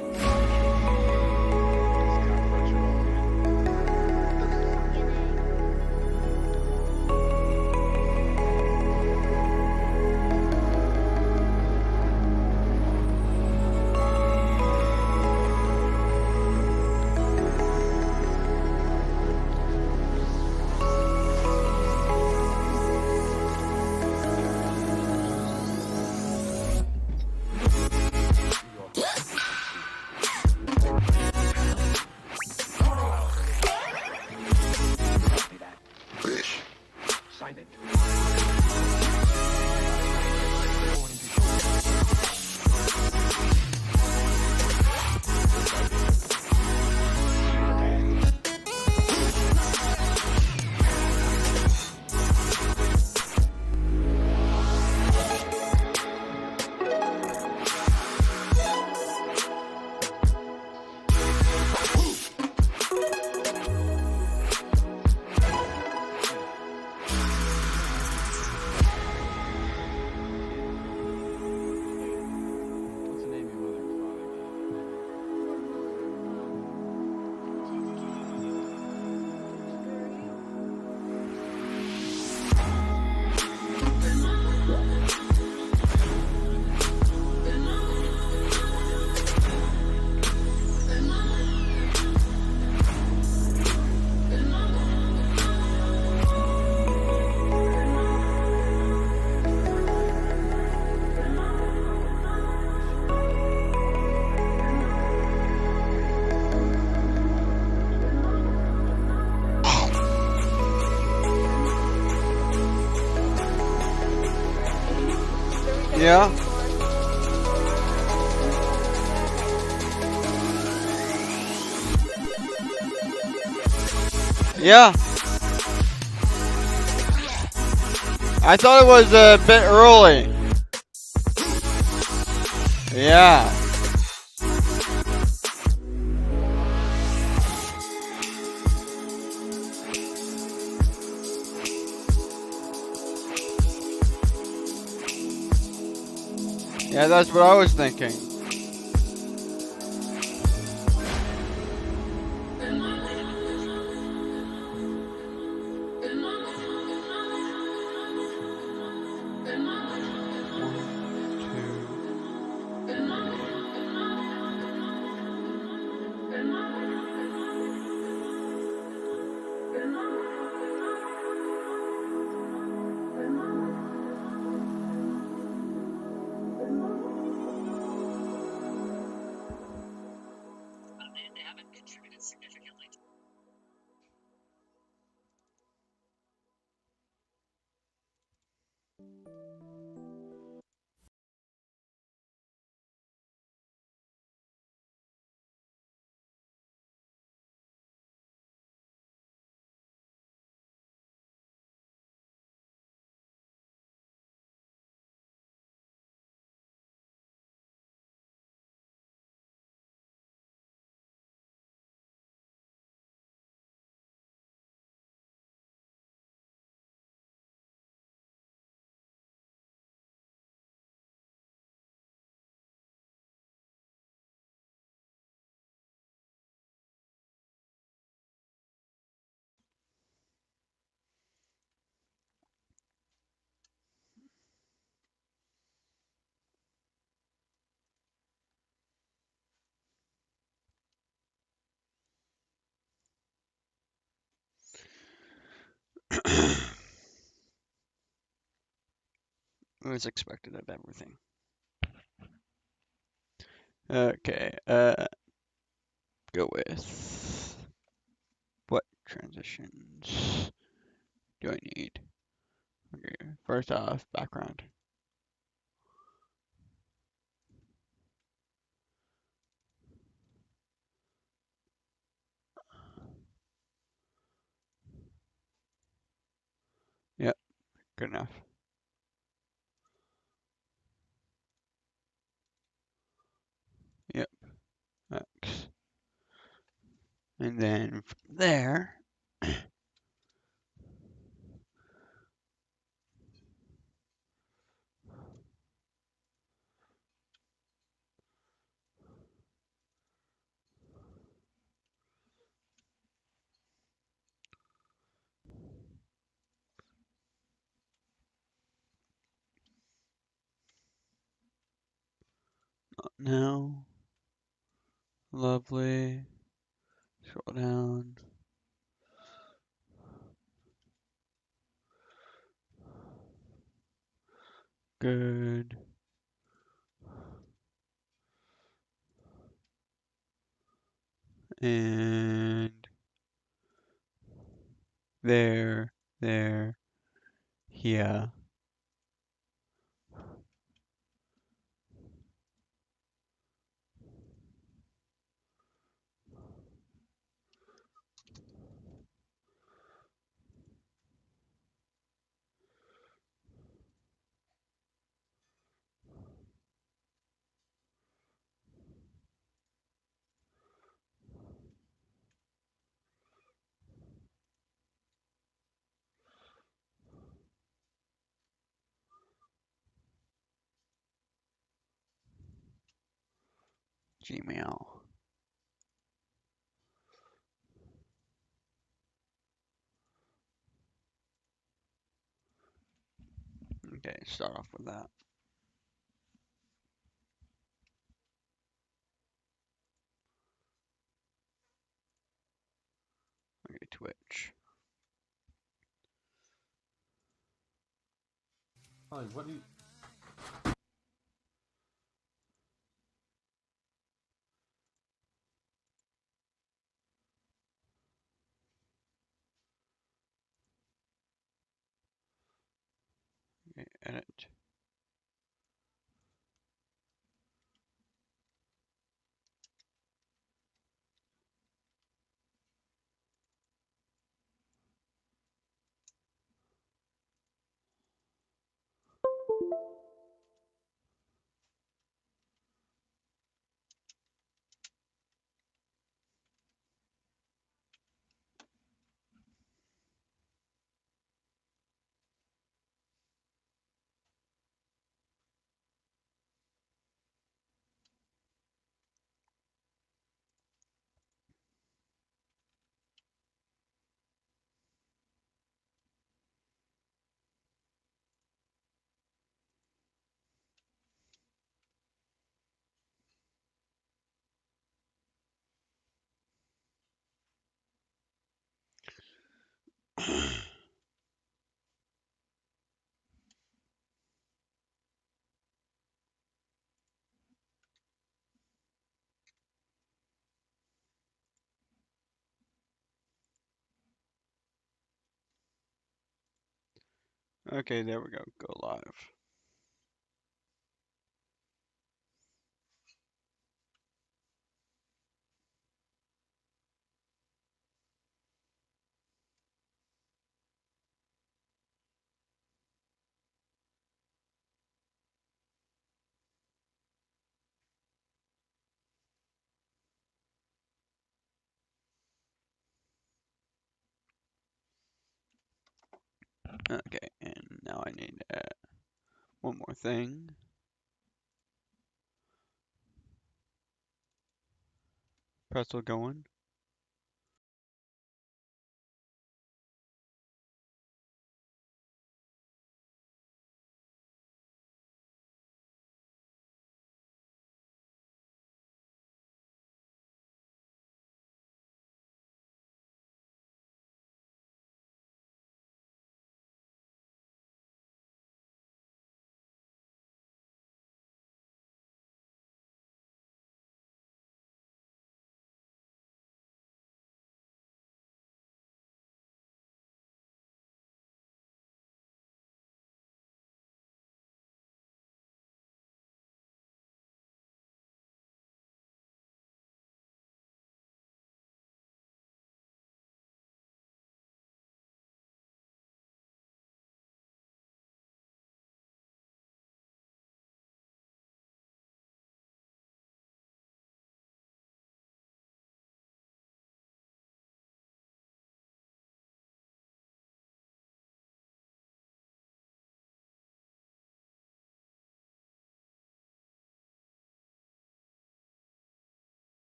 Yeah. Yeah. I thought it was a bit early. Yeah. Yeah, that's what I was thinking. I was expected of everything. Okay, go with what transitions do I need? Okay, first off, background. Good enough. Yep. X. And then from there, now, lovely. Scroll down. Good. And there, here. Gmail. Okay, start off with that. Okay, Twitch. Oh, what do you... Okay, edit. Okay, there we go. Go live. Okay, and now I need one more thing. Pretzel going.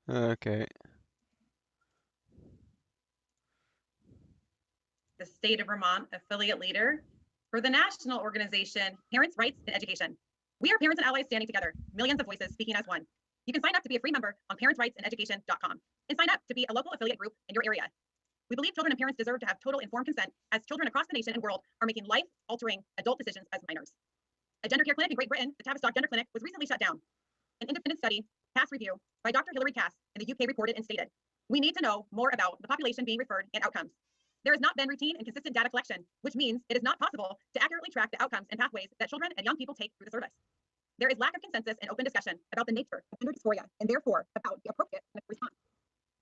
Okay. The state of Vermont affiliate leader for the national organization Parents' Rights in Education. We are parents and allies standing together, millions of voices speaking as one. You can sign up to be a free member on parentsrightsinEducation.com and sign up to be a local affiliate group in your area. We believe children and parents deserve to have total informed consent, as children across the nation and world are making life-altering adult decisions as minors. A gender care clinic in Great Britain, the Tavistock Gender Clinic, was recently shut down. An independent study, Cass Review, by Dr. Hilary Cass in the UK reported and stated, we need to know more about the population being referred and outcomes. There has not been routine and consistent data collection, which means it is not possible to accurately track the outcomes and pathways that children and young people take through the service. There is lack of consensus and open discussion about the nature of gender dysphoria and therefore about the appropriate response.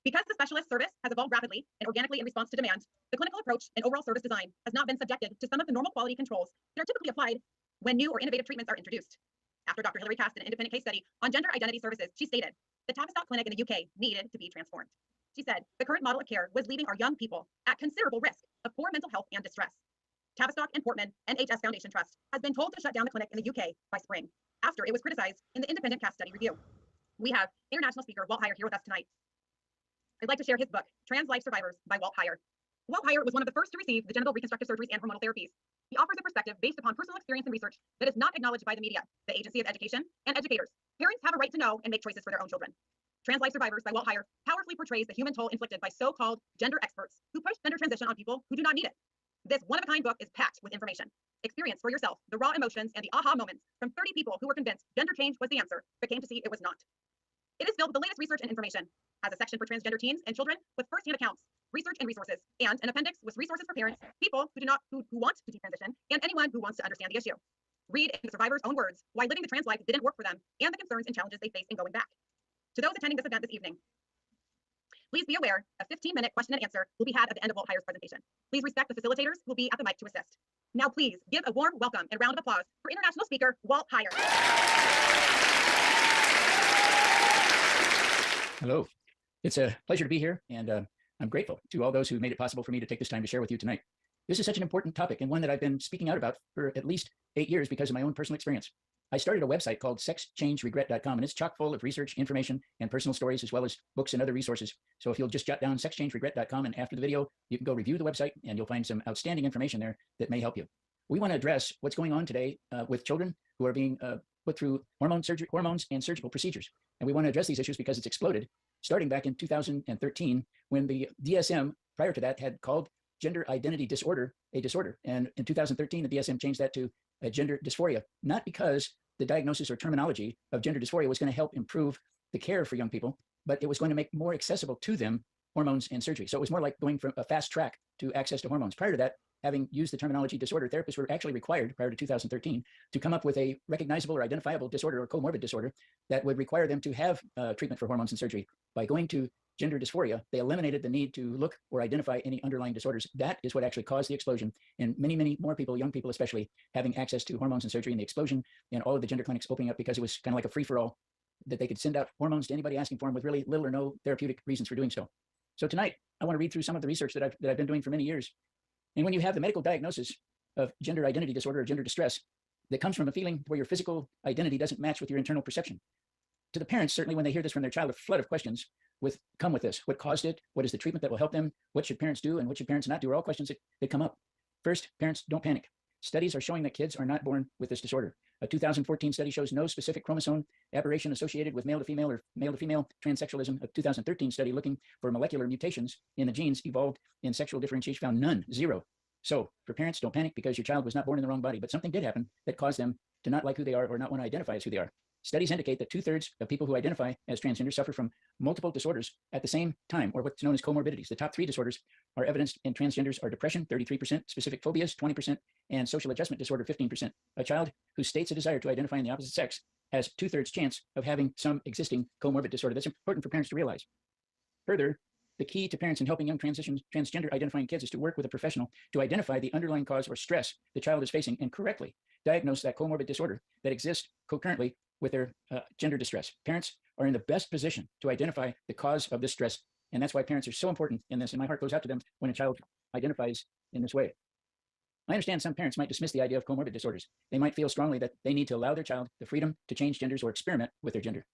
Because the specialist service has evolved rapidly and organically in response to demand, the clinical approach and overall service design has not been subjected to some of the normal quality controls that are typically applied when new or innovative treatments are introduced. After Dr. Hilary Cass did an independent case study on gender identity services, she stated, the Tavistock Clinic in the UK needed to be transformed. She said, the current model of care was leaving our young people at considerable risk of poor mental health and distress. Tavistock and Portman NHS Foundation Trust has been told to shut down the clinic in the UK by spring, after it was criticized in the independent Cass study review. We have international speaker Walt Heyer here with us tonight. I'd like to share his book, Trans Life Survivors by Walt Heyer. Walt Heyer was one of the first to receive the genital reconstructive surgeries and hormonal therapies. He offers a perspective based upon personal experience and research that is not acknowledged by the media, the Agency of Education, and educators. Parents have a right to know and make choices for their own children. Trans Life Survivors by Walt Heyer powerfully portrays the human toll inflicted by so-called gender experts who push gender transition on people who do not need it. This one-of-a-kind book is packed with information. Experience for yourself the raw emotions and the aha moments from 30 people who were convinced gender change was the answer, but came to see it was not. It is filled with the latest research and information, has a section for transgender teens and children with first-hand accounts, research and resources, and an appendix with resources for parents, people who want to detransition, and anyone who wants to understand the issue. Read in the survivors' own words why living the trans life didn't work for them and the concerns and challenges they face in going back. To those attending this event this evening, please be aware a 15-minute question and answer will be had at the end of Walt Heyer's presentation. Please respect the facilitators who will be at the mic to assist. Now please give a warm welcome and round of applause for international speaker Walt Heyer. Hello. It's a pleasure to be here, and I'm grateful to all those who made it possible for me to take this time to share with you tonight. This is such an important topic and one that I've been speaking out about for at least 8 years because of my own personal experience. I started a website called sexchangeregret.com, and it's chock full of research, information, and personal stories, as well as books and other resources. So if you'll just jot down sexchangeregret.com, and after the video, you can go review the website, and you'll find some outstanding information there that may help you. We want to address what's going on today with children who are being put through hormones and surgical procedures. And we want to address these issues because it's exploded, starting back in 2013, when the DSM, prior to that, had called gender identity disorder a disorder. And in 2013, the DSM changed that to gender dysphoria, not because the diagnosis or terminology of gender dysphoria was going to help improve the care for young people, but it was going to make more accessible to them hormones and surgery. So it was more like going from a fast track to access to hormones. Prior to that, having used the terminology disorder, therapists were actually required, prior to 2013, to come up with a recognizable or identifiable disorder or comorbid disorder that would require them to have treatment for hormones and surgery. By going to gender dysphoria, they eliminated the need to look or identify any underlying disorders. That is what actually caused the explosion in many, many more people, young people especially, having access to hormones and surgery, and the explosion in all of the gender clinics opening up because it was kind of like a free-for-all that they could send out hormones to anybody asking for them with really little or no therapeutic reasons for doing so. So tonight, I want to read through some of the research that I've been doing for many years. And when you have the medical diagnosis of gender identity disorder or gender distress, that comes from a feeling where your physical identity doesn't match with your internal perception. To the parents, certainly when they hear this from their child, a flood of questions come with this. What caused it? What is the treatment that will help them? What should parents do and what should parents not do? Are all questions that come up. First, parents, don't panic. Studies are showing that kids are not born with this disorder. A 2014 study shows no specific chromosome aberration associated with male to female or male to female transsexualism. A 2013 study looking for molecular mutations in the genes evolved in sexual differentiation found none, zero. So for parents, don't panic because your child was not born in the wrong body, but something did happen that caused them to not like who they are or not want to identify as who they are. Studies indicate that 2/3 of people who identify as transgender suffer from multiple disorders at the same time, or what's known as comorbidities. The top 3 disorders are evidenced in transgenders are depression, 33%, specific phobias, 20%, and social adjustment disorder, 15%. A child who states a desire to identify in the opposite sex has 2/3 chance of having some existing comorbid disorder. That's important for parents to realize. Further, the key to parents in helping young transgender identifying kids is to work with a professional to identify the underlying cause or stress the child is facing and correctly diagnose that comorbid disorder that exists concurrently with their gender distress. Parents are in the best position to identify the cause of this stress, and that's why parents are so important in this, and my heart goes out to them when a child identifies in this way. I understand some parents might dismiss the idea of comorbid disorders. They might feel strongly that they need to allow their child the freedom to change genders or experiment with their gender.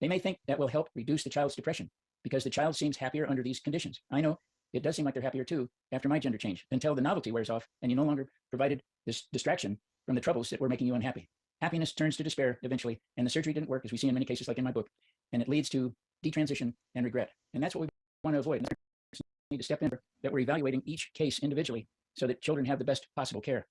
They may think that will help reduce the child's depression because the child seems happier under these conditions. I know it does seem like they're happier too after my gender change, until the novelty wears off and you no longer provided this distraction from the troubles that were making you unhappy. Happiness turns to despair eventually, and the surgery didn't work, as we see in many cases like in my book, and it leads to detransition and regret. And that's what we want to avoid. And need to step in that we're evaluating each case individually so that children have the best possible care.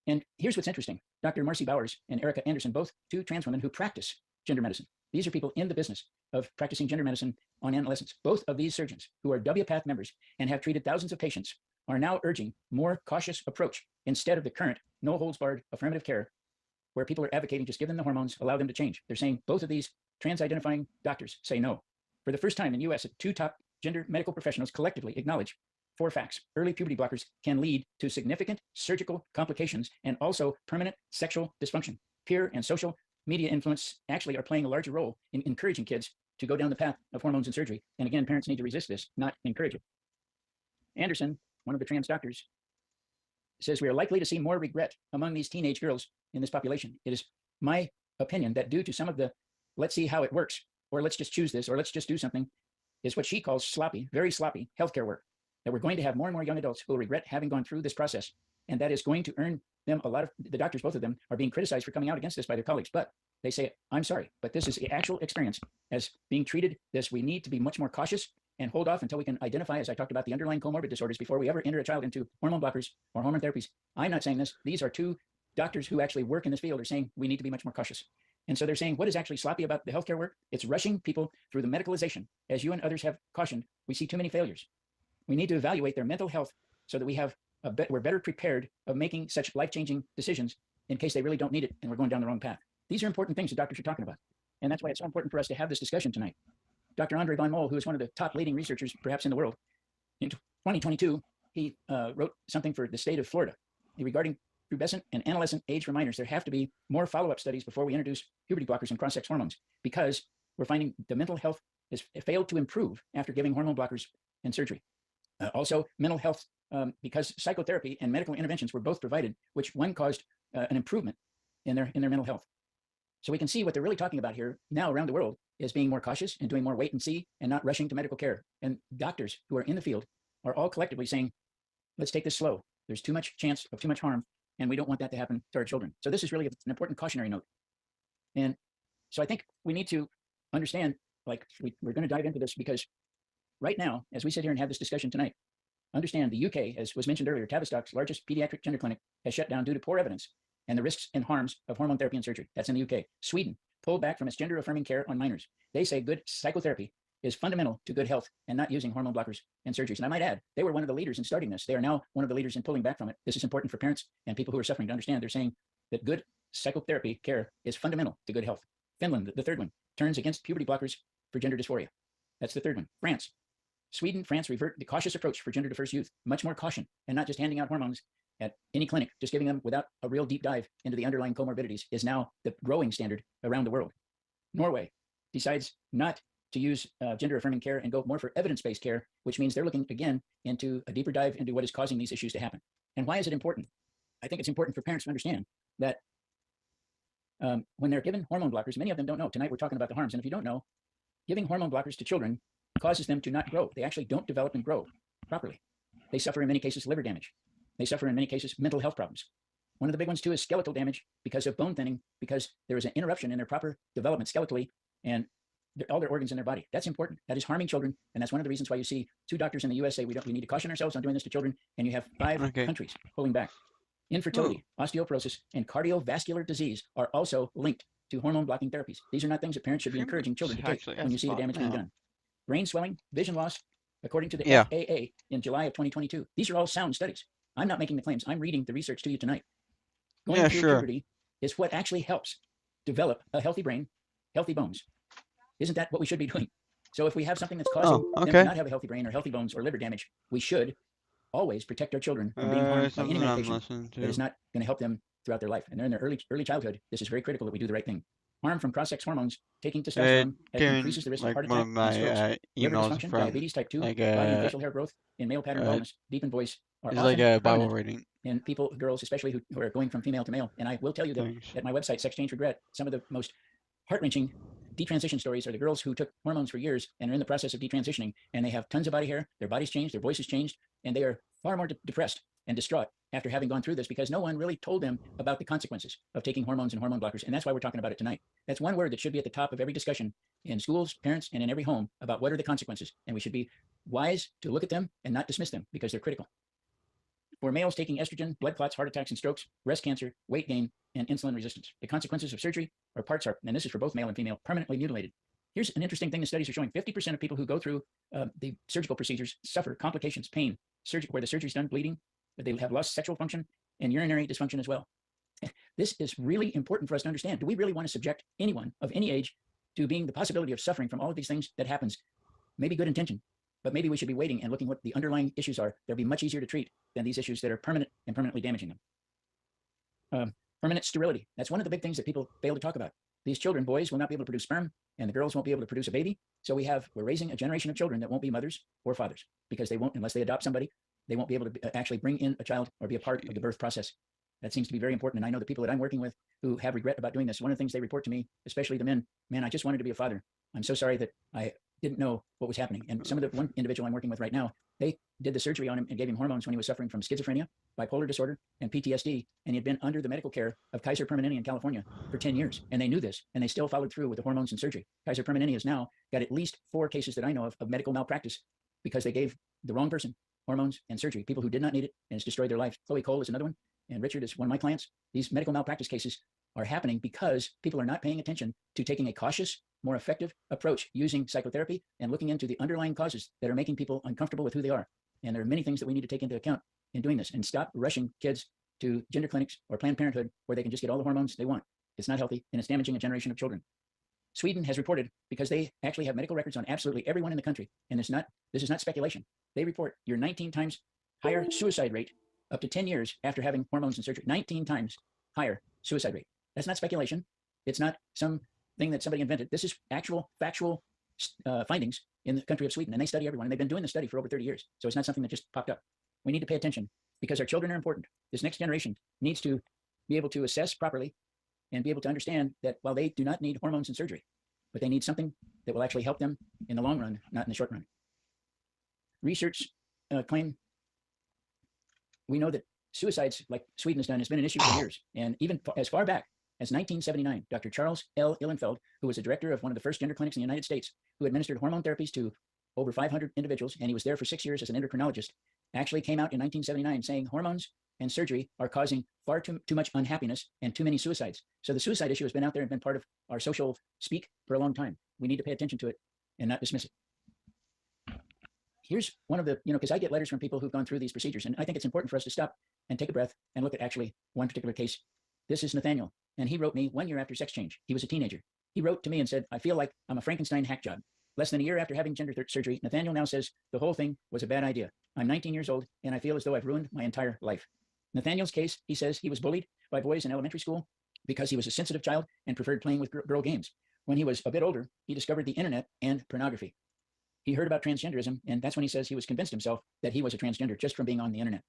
And here's what's interesting. Dr. Marcy Bowers and Erica Anderson, both two trans women who practice gender medicine. These are people in the business of practicing gender medicine on adolescents. Both of these surgeons, who are WPATH members and have treated thousands of patients, are now urging more cautious approach instead of the current no holds barred affirmative care, where people are advocating just give them the hormones, allow them to change. They're saying both of these trans-identifying doctors say no. For the first time in the US, two top gender medical professionals collectively acknowledge 4 facts. Early puberty blockers can lead to significant surgical complications and also permanent sexual dysfunction. Peer and social media influence actually are playing a larger role in encouraging kids to go down the path of hormones and surgery. And again, parents need to resist this, not encourage it. Anderson, one of the trans doctors, says we are likely to see more regret among these teenage girls in this population. It is my opinion that due to some of the let's see how it works, or let's just choose this, or let's just do something, is what she calls sloppy, very sloppy healthcare work, that we're going to have more and more young adults who will regret having gone through this process. And that is going to earn them a lot of, the doctors, both of them, are being criticized for coming out against this by their colleagues. But they say, I'm sorry, but this is the actual experience as being treated this. We need to be much more cautious and hold off until we can identify, as I talked about, the underlying comorbid disorders before we ever enter a child into hormone blockers or hormone therapies. I'm not saying this. These are two doctors who actually work in this field are saying we need to be much more cautious. And so they're saying what is actually sloppy about the healthcare work? It's rushing people through the medicalization. As you and others have cautioned, we see too many failures. We need to evaluate their mental health so that we have we're better prepared of making such life-changing decisions in case they really don't need it and we're going down the wrong path. These are important things that doctors are talking about. And that's why it's so important for us to have this discussion tonight. Dr. Andre von Moll, who is one of the top leading researchers perhaps in the world, in 2022, he wrote something for the state of Florida regarding pubescent and adolescent age for minors. There have to be more follow-up studies before we introduce puberty blockers and cross-sex hormones, because we're finding the mental health has failed to improve after giving hormone blockers and surgery. Also, mental health, because psychotherapy and medical interventions were both provided, which one caused an improvement in their mental health. So we can see what they're really talking about here now around the world is being more cautious and doing more wait and see and not rushing to medical care. And doctors who are in the field are all collectively saying, let's take this slow. There's too much chance of too much harm, and we don't want that to happen to our children. So this is really an important cautionary note. And so I think we need to understand, like we're going to dive into this because right now, as we sit here and have this discussion tonight, understand the UK, as was mentioned earlier, Tavistock's largest pediatric gender clinic, has shut down due to poor evidence and the risks and harms of hormone therapy and surgery. That's in the UK. Sweden pulled back from its gender affirming care on minors. They say good psychotherapy is fundamental to good health and not using hormone blockers and surgeries. And I might add, they were one of the leaders in starting this. They are now one of the leaders in pulling back from it. This is important for parents and people who are suffering to understand. They're saying that good psychotherapy care is fundamental to good health. Finland, the third one, turns against puberty blockers for gender dysphoria. That's the third one. France. Sweden, France revert the cautious approach for gender diverse youth. Much more caution and not just handing out hormones at any clinic, just giving them without a real deep dive into the underlying comorbidities is now the growing standard around the world. Norway decides not to use gender affirming care and go more for evidence-based care, which means they're looking again into a deeper dive into what is causing these issues to happen. And why is it important? I think it's important for parents to understand that when they're given hormone blockers, many of them don't know. Tonight we're talking about the harms, and if you don't know, giving hormone blockers to children causes them to not grow. They actually don't develop and grow properly. They suffer in many cases liver damage. They suffer in many cases mental health problems. One of the big ones too is skeletal damage because of bone thinning, because there is an interruption in their proper development skeletally and all their organs in their body. That's important. That is harming children, and that's one of the reasons why you see 2 doctors in the US say we need to caution ourselves on doing this to children, and you have 5 countries pulling back. Infertility, osteoporosis, and cardiovascular disease are also linked to hormone blocking therapies. These are not things that parents should be encouraging children to take when you see the damage being done. Brain swelling, vision loss, according to the FAA in July of 2022. These are all sound studies. I'm not making the claims. I'm reading the research to you tonight. Going through puberty is what actually helps develop a healthy brain, healthy bones. Isn't that what we should be doing? So if we have something that's causing them to not have a healthy brain or healthy bones or liver damage, we should always protect our children from being harmed by any medication that is not going to help them throughout their life. And they're in their early childhood. This is very critical that we do the right thing. Harm from cross-sex hormones, taking testosterone increases the risk of heart attack and strokes, liver dysfunction, diabetes type 2, body and facial hair growth, in male pattern baldness, deepened voice are often prominent in people, girls especially, who are going from female to male. And I will tell you that at my website, Sex Change Regret, some of the most heart-wrenching detransition stories are the girls who took hormones for years and are in the process of detransitioning, and they have tons of body hair, their bodies changed, their voices changed, and they are far more depressed and distraught after having gone through this because no one really told them about the consequences of taking hormones and hormone blockers. And that's why we're talking about it tonight. That's one word that should be at the top of every discussion in schools, parents, and in every home about what are the consequences. And we should be wise to look at them and not dismiss them because they're critical. For males taking estrogen, blood clots, heart attacks, and strokes, breast cancer, weight gain, and insulin resistance. The consequences of surgery are parts are, and this is for both male and female, permanently mutilated. Here's an interesting thing the studies are showing. 50% of people who go through the surgical procedures suffer complications, pain, where the surgery's done, bleeding, they have lost sexual function and urinary dysfunction as well. This is really important for us to understand. Do we really want to subject anyone of any age to being the possibility of suffering from all of these things that happens? Maybe good intention, but maybe we should be waiting and looking what the underlying issues are. They'll be much easier to treat than these issues that are permanent and permanently damaging them. Permanent sterility. That's one of the big things that people fail to talk about. These children, boys, will not be able to produce sperm, and the girls won't be able to produce a baby. So we're raising a generation of children that won't be mothers or fathers because they won't, unless they adopt somebody, they won't be able to actually bring in a child or be a part of the birth process. That seems to be very important. And I know the people that I'm working with who have regret about doing this, one of the things they report to me, especially the men, man, I just wanted to be a father. I'm so sorry that I didn't know what was happening. And some of the one individual I'm working with right now, they did the surgery on him and gave him hormones when he was suffering from schizophrenia, bipolar disorder, and PTSD. And he had been under the medical care of Kaiser Permanente in California for 10 years. And they knew this, and they still followed through with the hormones and surgery. Kaiser Permanente has now got at least 4 cases that I know of medical malpractice because they gave the wrong person hormones and surgery, people who did not need it, and it's destroyed their life. Chloe Cole is another one, and Richard is one of my clients. These medical malpractice cases are happening because people are not paying attention to taking a cautious, more effective approach using psychotherapy and looking into the underlying causes that are making people uncomfortable with who they are. And there are many things that we need to take into account in doing this and stop rushing kids to gender clinics or Planned Parenthood where they can just get all the hormones they want. It's not healthy, and it's damaging a generation of children. Sweden has reported, because they actually have medical records on absolutely everyone in the country, and this is not speculation. They report your 19 times higher suicide rate up to 10 years after having hormones and surgery. 19 times higher suicide rate. That's not speculation. It's not some thing that somebody invented. This is actual factual findings in the country of Sweden, and they study everyone, and they've been doing this study for over 30 years. So it's not something that just popped up. We need to pay attention because our children are important. This next generation needs to be able to assess properly and be able to understand that while they do not need hormones and surgery, but they need something that will actually help them in the long run, not in the short run. Research claim, we know that suicides, like Sweden has done, has been an issue for years. And even as far back as 1979, Dr. Charles L. Ihlenfeld, who was the director of one of the first gender clinics in the United States, who administered hormone therapies to over 500 individuals, and he was there for 6 years as an endocrinologist, actually came out in 1979 saying hormones and surgery are causing far too much unhappiness and too many suicides. So the suicide issue has been out there and been part of our social speak for a long time. We need to pay attention to it and not dismiss it. Here's one of the, because I get letters from people who've gone through these procedures, and I think it's important for us to stop and take a breath and look at actually one particular case. This is Nathaniel, and he wrote me 1 year after sex change. He was a teenager. He wrote to me and said, I feel like I'm a Frankenstein hack job. Less than a year after having gender surgery, Nathaniel now says the whole thing was a bad idea. I'm 19 years old, and I feel as though I've ruined my entire life. Nathaniel's case, he says he was bullied by boys in elementary school because he was a sensitive child and preferred playing with girl games. When he was a bit older, he discovered the internet and pornography. He heard about transgenderism, and that's when he says he was convinced himself that he was a transgender just from being on the internet.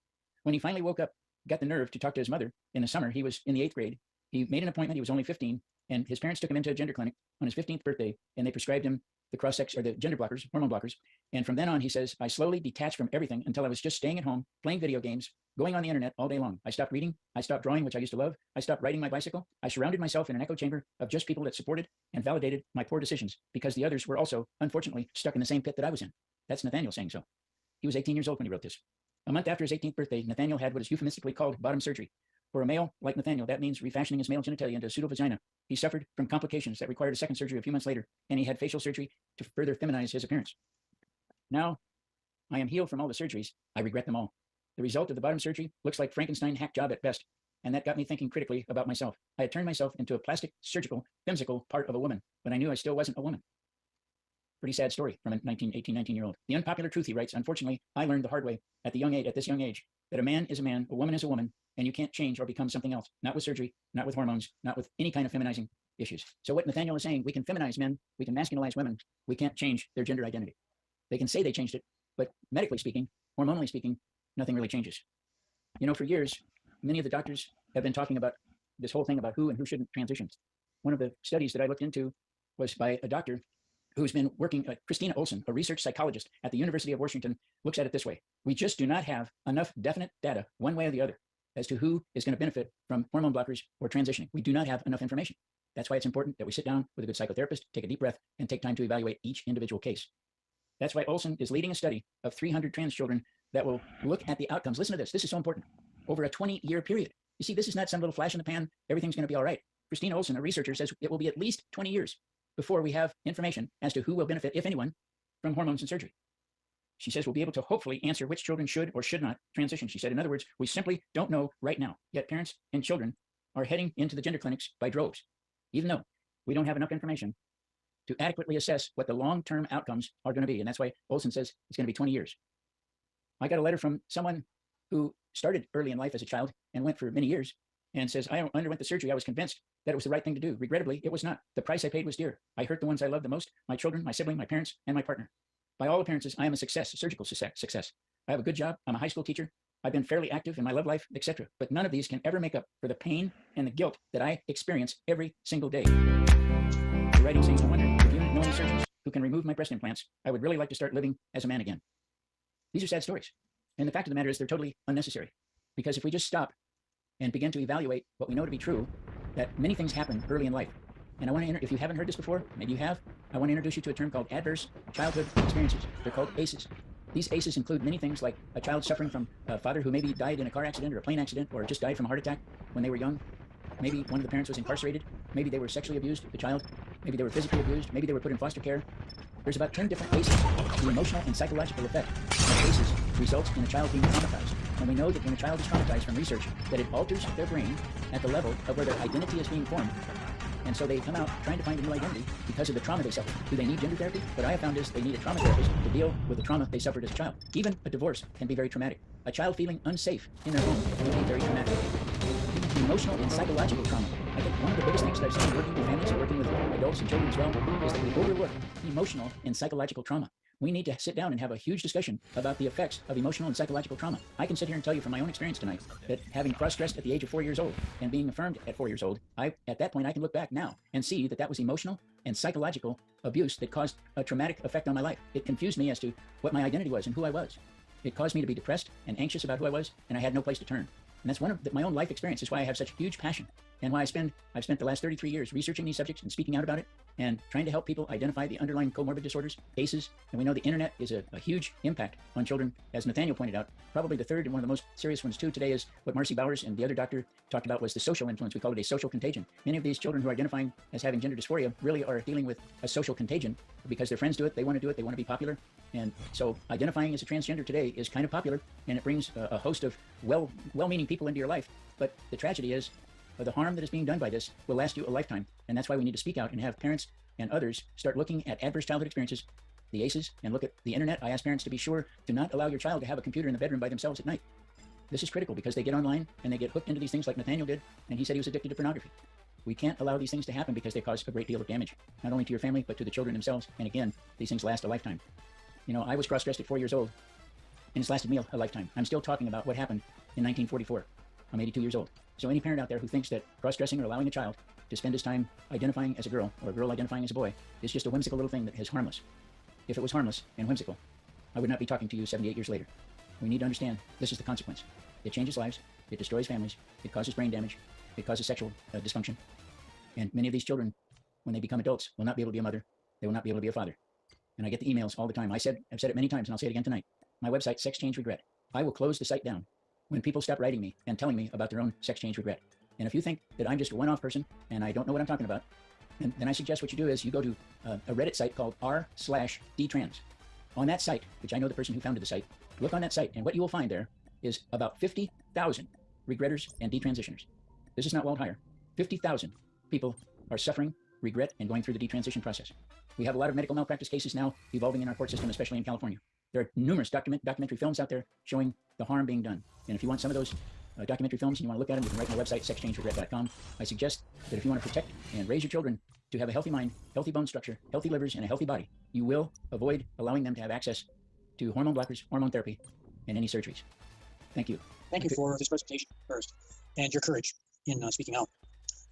When he finally woke up, got the nerve to talk to his mother in the summer, he was in the 8th grade. He made an appointment. He was only 15, and his parents took him into a gender clinic on his 15th birthday, and they prescribed him the cross-sex or the gender blockers, hormone blockers. And from then on, he says, I slowly detached from everything until I was just staying at home, playing video games, going on the internet all day long. I stopped reading. I stopped drawing, which I used to love. I stopped riding my bicycle. I surrounded myself in an echo chamber of just people that supported and validated my poor decisions because the others were also, unfortunately, stuck in the same pit that I was in. That's Nathaniel saying so. He was 18 years old when he wrote this. A month after his 18th birthday, Nathaniel had what is euphemistically called bottom surgery. For a male like Nathaniel, that means refashioning his male genitalia into a pseudo-vagina. He suffered from complications that required a second surgery a few months later, and he had facial surgery to further feminize his appearance. Now, I am healed from all the surgeries. I regret them all. The result of the bottom surgery looks like Frankenstein hack job at best, and that got me thinking critically about myself. I had turned myself into a plastic, surgical, whimsical part of a woman, but I knew I still wasn't a woman. Pretty sad story from a 19-year-old. The unpopular truth, he writes, unfortunately, I learned the hard way at this young age, that a man is a man, a woman is a woman, and you can't change or become something else, not with surgery, not with hormones, not with any kind of feminizing issues. So what Nathaniel is saying, we can feminize men, we can masculinize women, we can't change their gender identity. They can say they changed it, but medically speaking, hormonally speaking, nothing really changes. For years, many of the doctors have been talking about this whole thing about who and who shouldn't transition. One of the studies that I looked into was by a doctor who's been working, Christina Olson, a research psychologist at the University of Washington, looks at it this way. We just do not have enough definite data one way or the other as to who is going to benefit from hormone blockers or transitioning. We do not have enough information. That's why it's important that we sit down with a good psychotherapist, take a deep breath, and take time to evaluate each individual case. That's why Olson is leading a study of 300 trans children that will look at the outcomes. Listen to this. This is so important. Over a 20-year period. You see, this is not some little flash in the pan. Everything's going to be all right. Christina Olson, a researcher, says it will be at least 20 years before we have information as to who will benefit, if anyone, from hormones and surgery. She says we'll be able to hopefully answer which children should or should not transition. She said, in other words, we simply don't know right now. Yet parents and children are heading into the gender clinics by droves, even though we don't have enough information to adequately assess what the long-term outcomes are going to be. And that's why Olson says it's going to be 20 years. I got a letter from someone who started early in life as a child and went for many years and says, I underwent the surgery. I was convinced that it was the right thing to do. Regrettably, it was not. The price I paid was dear. I hurt the ones I loved the most, my children, my sibling, my parents, and my partner. By all appearances, I am a success, a surgical success. I have a good job. I'm a high school teacher. I've been fairly active in my love life, etc. But none of these can ever make up for the pain and the guilt that I experience every single day. The writing saying, I wonder if you know any surgeons who can remove my breast implants, I would really like to start living as a man again. These are sad stories. And the fact of the matter is they're totally unnecessary. Because if we just stop and begin to evaluate what we know to be true, that many things happen early in life. And I want to, if you haven't heard this before, maybe you have, I want to introduce you to a term called adverse childhood experiences. They're called ACEs. These ACEs include many things like a child suffering from a father who maybe died in a car accident or a plane accident or just died from a heart attack when they were young. Maybe one of the parents was incarcerated. Maybe they were sexually abused, the child. Maybe they were physically abused. Maybe they were put in foster care. There's about 10 different ACEs. The emotional and psychological effect of ACEs results in a child being traumatized. And we know that when a child is traumatized from research, that it alters their brain at the level of where their identity is being formed. And so they come out trying to find a new identity because of the trauma they suffered. Do they need gender therapy? What I have found is they need a trauma therapist to deal with the trauma they suffered as a child. Even a divorce can be very traumatic. A child feeling unsafe in their home can be very traumatic. Emotional and psychological trauma. I think one of the biggest things that I've seen working with families and working with adults and children as well is that we overlook emotional and psychological trauma. We need to sit down and have a huge discussion about the effects of emotional and psychological trauma. I can sit here and tell you from my own experience tonight that having cross-dressed at the age of 4 years old and being affirmed at 4 years old, at that point I can look back now and see that that was emotional and psychological abuse that caused a traumatic effect on my life. It confused me as to what my identity was and who I was. It caused me to be depressed and anxious about who I was, and I had no place to turn. And that's one of my own life experience. That's why I have such huge passion and why I've spent the last 33 years researching these subjects and speaking out about it and trying to help people identify the underlying comorbid disorders, ACEs. And we know the internet is a huge impact on children, as Nathaniel pointed out. Probably the third and one of the most serious ones too today is what Marcy Bowers and the other doctor talked about was the social influence. We call it a social contagion. Many of these children who are identifying as having gender dysphoria really are dealing with a social contagion because their friends do it, they want to do it, they want to be popular. And so identifying as a transgender today is kind of popular, and it brings a host of well-meaning people into your life. But the tragedy is the harm that is being done by this will last you a lifetime. And that's why we need to speak out and have parents and others start looking at adverse childhood experiences, the ACEs, and look at the internet. I ask parents to be sure to not allow your child to have a computer in the bedroom by themselves at night. This is critical because they get online and they get hooked into these things like Nathaniel did, and he said he was addicted to pornography. We can't allow these things to happen because they cause a great deal of damage, not only to your family, but to the children themselves. And again, these things last a lifetime. You know, I was cross-dressed at 4 years old, and it's lasted me a lifetime. I'm still talking about what happened in 1944. I'm 82 years old. So any parent out there who thinks that cross-dressing or allowing a child to spend his time identifying as a girl or a girl identifying as a boy is just a whimsical little thing that is harmless. If it was harmless and whimsical, I would not be talking to you 78 years later. We need to understand this is the consequence. It changes lives, it destroys families, it causes brain damage, it causes sexual dysfunction. And many of these children, when they become adults, will not be able to be a mother. They will not be able to be a father. And I get the emails all the time. I've said it many times, and I'll say it again tonight. My website, Sex Change Regret. I will close the site down when people stop writing me and telling me about their own sex change regret. And if you think that I'm just a one-off person and I don't know what I'm talking about, then I suggest what you do is you go to a Reddit site called r/dtrans. On that site, which I know the person who founded the site, look on that site, and what you will find there is about 50,000 regretters and detransitioners. This is not Walt Heyer. 50,000 people are suffering regret and going through the detransition process. We have a lot of medical malpractice cases now evolving in our court system, especially in California. There are numerous documentary films out there showing the harm being done. And if you want some of those documentary films and you want to look at them, you can write on my website, sexchangeregret.com. I suggest that if you want to protect and raise your children to have a healthy mind, healthy bone structure, healthy livers, and a healthy body, you will avoid allowing them to have access to hormone blockers, hormone therapy, and any surgeries. Thank you. Thank you for this presentation first, and your courage in speaking out.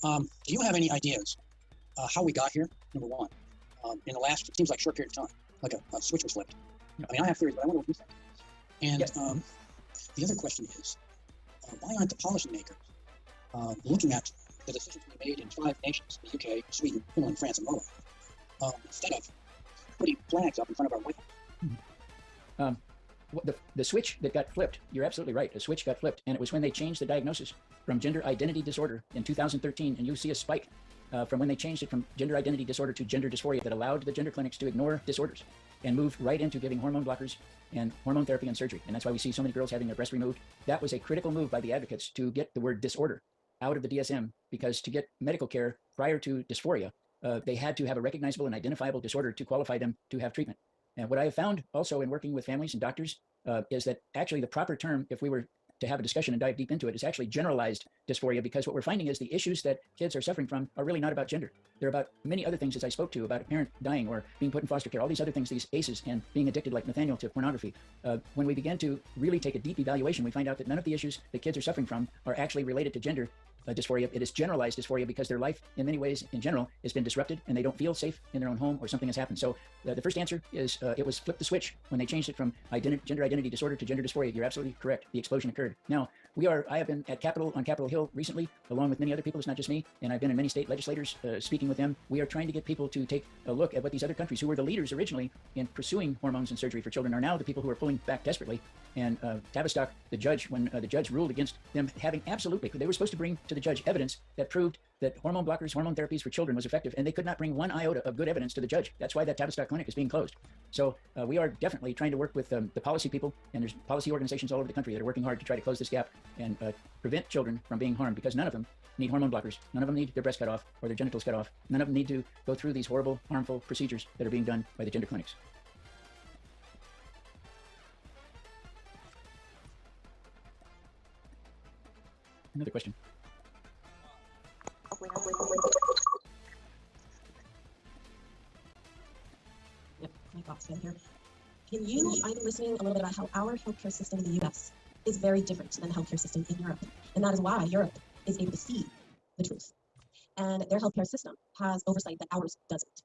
Do you have any ideas how we got here number one. In the last, it seems like short period of time, like a switch was flipped. I mean, I have theories, but I wonder what you think. And the other question is, why aren't the policymakers looking at the decisions we made in 5 nations, the UK, Sweden, Finland, France, and Norway, instead of putting flags up in front of our White House? The switch that got flipped, you're absolutely right. The switch got flipped, and it was when they changed the diagnosis from gender identity disorder in 2013, and you see a spike from when they changed it from gender identity disorder to gender dysphoria that allowed the gender clinics to ignore disorders and move right into giving hormone blockers and hormone therapy and surgery. And that's why we see so many girls having their breast removed. That was a critical move by the advocates to get the word disorder out of the DSM, because to get medical care prior to dysphoria, they had to have a recognizable and identifiable disorder to qualify them to have treatment. And what I have found also in working with families and doctors is that actually the proper term, if we were to have a discussion and dive deep into it, is actually generalized dysphoria, because what we're finding is the issues that kids are suffering from are really not about gender. They're about many other things, as I spoke to, about a parent dying or being put in foster care, all these other things, these ACEs, and being addicted like Nathaniel to pornography. When we begin to really take a deep evaluation, we find out that none of the issues that kids are suffering from are actually related to gender dysphoria. It is generalized dysphoria because their life in many ways in general has been disrupted and they don't feel safe in their own home, or something has happened. So the first answer is it was flip the switch when they changed it from gender identity disorder to gender dysphoria. You're absolutely correct. The explosion occurred. Now, I have been at on Capitol Hill recently, along with many other people. It's not just me. And I've been in many state legislators speaking with them. We are trying to get people to take a look at what these other countries, who were the leaders originally in pursuing hormones and surgery for children, are now the people who are pulling back desperately. And Tavistock, the judge, when the judge ruled against them having they were supposed to bring to the judge evidence that proved that hormone blockers, hormone therapies for children was effective, and they could not bring one iota of good evidence to the judge. That's why that Tavistock clinic is being closed. So we are definitely trying to work with the policy people, and there's policy organizations all over the country that are working hard to try to close this gap and prevent children from being harmed, because none of them need hormone blockers. None of them need their breast cut off or their genitals cut off. None of them need to go through these horrible, harmful procedures that are being done by the gender clinics. Another question. Yep, my thoughts here. I've been listening a little bit about how our healthcare system in the U.S. is very different than the healthcare system in Europe, and that is why Europe is able to see the truth, and their healthcare system has oversight that ours doesn't.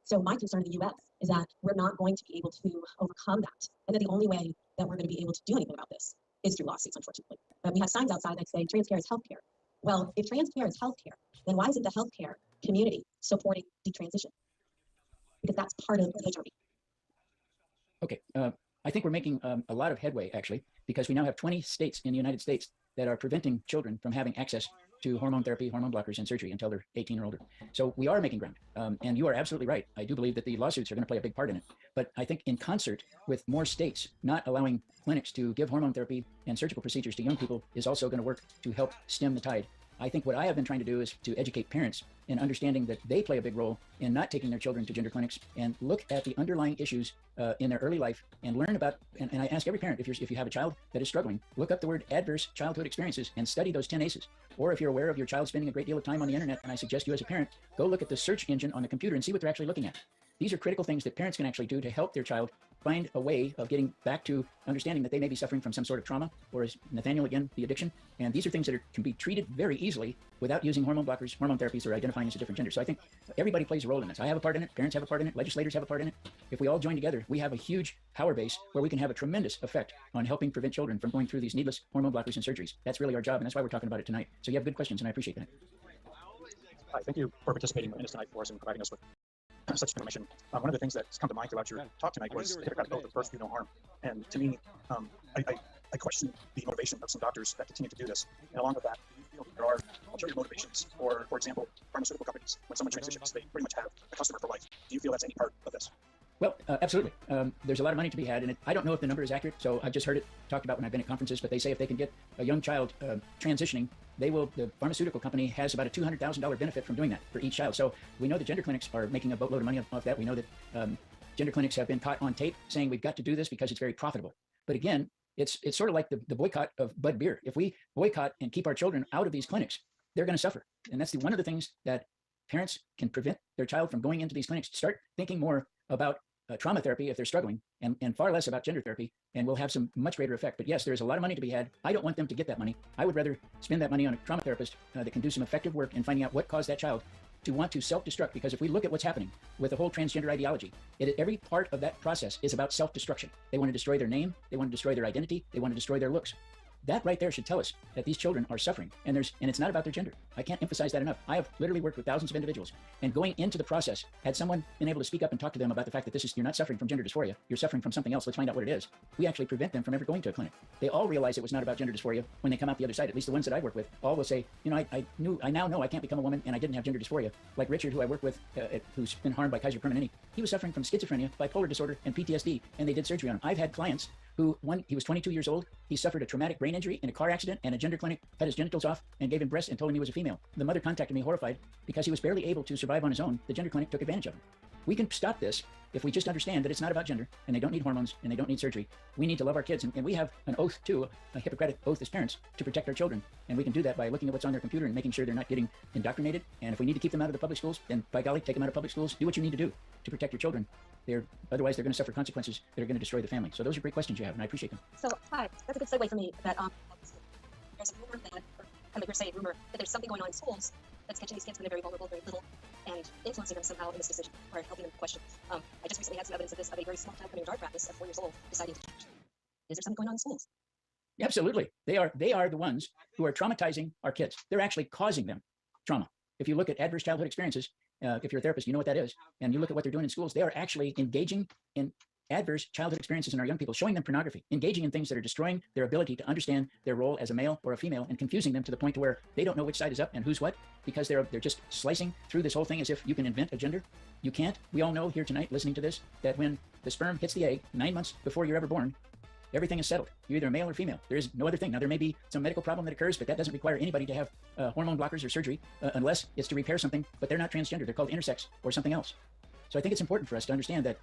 So my concern in the U.S. is that we're not going to be able to overcome that, and that the only way that we're going to be able to do anything about this is through lawsuits, unfortunately. But we have signs outside that say trans care is healthcare. Well, if trans care is healthcare, then why isn't the healthcare community supporting detransition? Because that's part of the journey. Okay, I think we're making a lot of headway, actually, because we now have 20 states in the United States that are preventing children from having access to hormone therapy, hormone blockers, and surgery until they're 18 or older. So we are making ground. And you are absolutely right. I do believe that the lawsuits are going to play a big part in it. But I think in concert with more states not allowing clinics to give hormone therapy and surgical procedures to young people is also going to work to help stem the tide. I think what I have been trying to do is to educate parents in understanding that they play a big role in not taking their children to gender clinics, and look at the underlying issues in their early life and learn about, and I ask every parent, if you have a child that is struggling, look up the word adverse childhood experiences and study those 10 ACEs. Or if you're aware of your child spending a great deal of time on the internet, and I suggest you as a parent, go look at the search engine on the computer and see what they're actually looking at. These are critical things that parents can actually do to help their child find a way of getting back to understanding that they may be suffering from some sort of trauma, or as Nathaniel again, the addiction. And these are things that can be treated very easily without using hormone blockers, hormone therapies, or identifying as a different gender. So I think everybody plays a role in this. I have a part in it, parents have a part in it, legislators have a part in it. If we all join together, we have a huge power base where we can have a tremendous effect on helping prevent children from going through these needless hormone blockers and surgeries. That's really our job, and that's why we're talking about it tonight. So you have good questions, and I appreciate that. Hi, thank you for participating in this tonight for us and providing us with such information. One of the things that's come to mind throughout your talk tonight was the Hippocratic Oath of first do no harm. And to me, I question the motivation of some doctors that continue to do this. And along with that, there are ulterior motivations, or for example, pharmaceutical companies. When someone transitions, they pretty much have a customer for life. Do you feel that's any part of this? Well, absolutely. There's a lot of money to be had, and I don't know if the number is accurate, so I've just heard it talked about when I've been at conferences, but they say if they can get a young child transitioning, the pharmaceutical company has about a $200,000 benefit from doing that for each child. So we know the gender clinics are making a boatload of money off that. We know that gender clinics have been caught on tape saying we've got to do this because it's very profitable. But again, it's sort of like the boycott of Bud beer. If we boycott and keep our children out of these clinics, they're going to suffer. And that's one of the things that parents can prevent their child from going into these clinics. Start thinking more about trauma therapy if they're struggling, and far less about gender therapy, and we'll have some much greater effect. But yes, there's a lot of money to be had. I don't want them to get that money. I would rather spend that money on a trauma therapist that can do some effective work in finding out what caused that child to want to self-destruct, because if we look at what's happening with the whole transgender ideology, every part of that process is about self-destruction. They want to destroy their name, they want to destroy their identity, they want to destroy their looks. That right there should tell us that these children are suffering, and it's not about their gender. I can't emphasize that enough. I have literally worked with thousands of individuals, and going into the process, had someone been able to speak up and talk to them about the fact that you're not suffering from gender dysphoria, you're suffering from something else, let's find out what it is. We actually prevent them from ever going to a clinic. They all realize it was not about gender dysphoria when they come out the other side. At least the ones that I work with all will say, you know, I now know I can't become a woman and I didn't have gender dysphoria. Like Richard, who I work with, who's been harmed by Kaiser Permanente, he was suffering from schizophrenia, bipolar disorder, and PTSD, and they did surgery on him. I've had clients who, he was 22 years old, he suffered a traumatic brain injury in a car accident, and a gender clinic cut his genitals off and gave him breasts and told him he was a female. The mother contacted me horrified because he was barely able to survive on his own. The gender clinic took advantage of him. We can stop this if we just understand that it's not about gender, and they don't need hormones, and they don't need surgery. We need to love our kids, and we have an oath too, a Hippocratic oath as parents, to protect our children. And we can do that by looking at what's on their computer and making sure they're not getting indoctrinated. And if we need to keep them out of the public schools, then by golly, take them out of public schools. Do what you need to do to protect your children. Otherwise, they're going to suffer consequences that are going to destroy the family. So those are great questions you have, and I appreciate them. So, hi, that's a good segue for me. That there's a rumor that, or kind of hearsay rumor, that there's something going on in schools that's catching these kids when they're very vulnerable, very little, and influencing them somehow in this decision, or helping them question. I just recently had some evidence of this, of a very small time coming to our practice at 4 years old, deciding to change. Is there something going on in schools? Absolutely. They are the ones who are traumatizing our kids. They're actually causing them trauma. If you look at adverse childhood experiences, if you're a therapist, you know what that is, and you look at what they're doing in schools, they are actually engaging in adverse childhood experiences in our young people, showing them pornography, engaging in things that are destroying their ability to understand their role as a male or a female, and confusing them to the point to where they don't know which side is up and who's what, because they're just slicing through this whole thing as if you can invent a gender. You can't. We all know here tonight, listening to this, that when the sperm hits the egg 9 months before you're ever born, everything is settled. You're either male or female. There is no other thing. Now, there may be some medical problem that occurs, but that doesn't require anybody to have hormone blockers or surgery unless it's to repair something, but they're not transgender. They're called intersex or something else. So I think it's important for us to understand that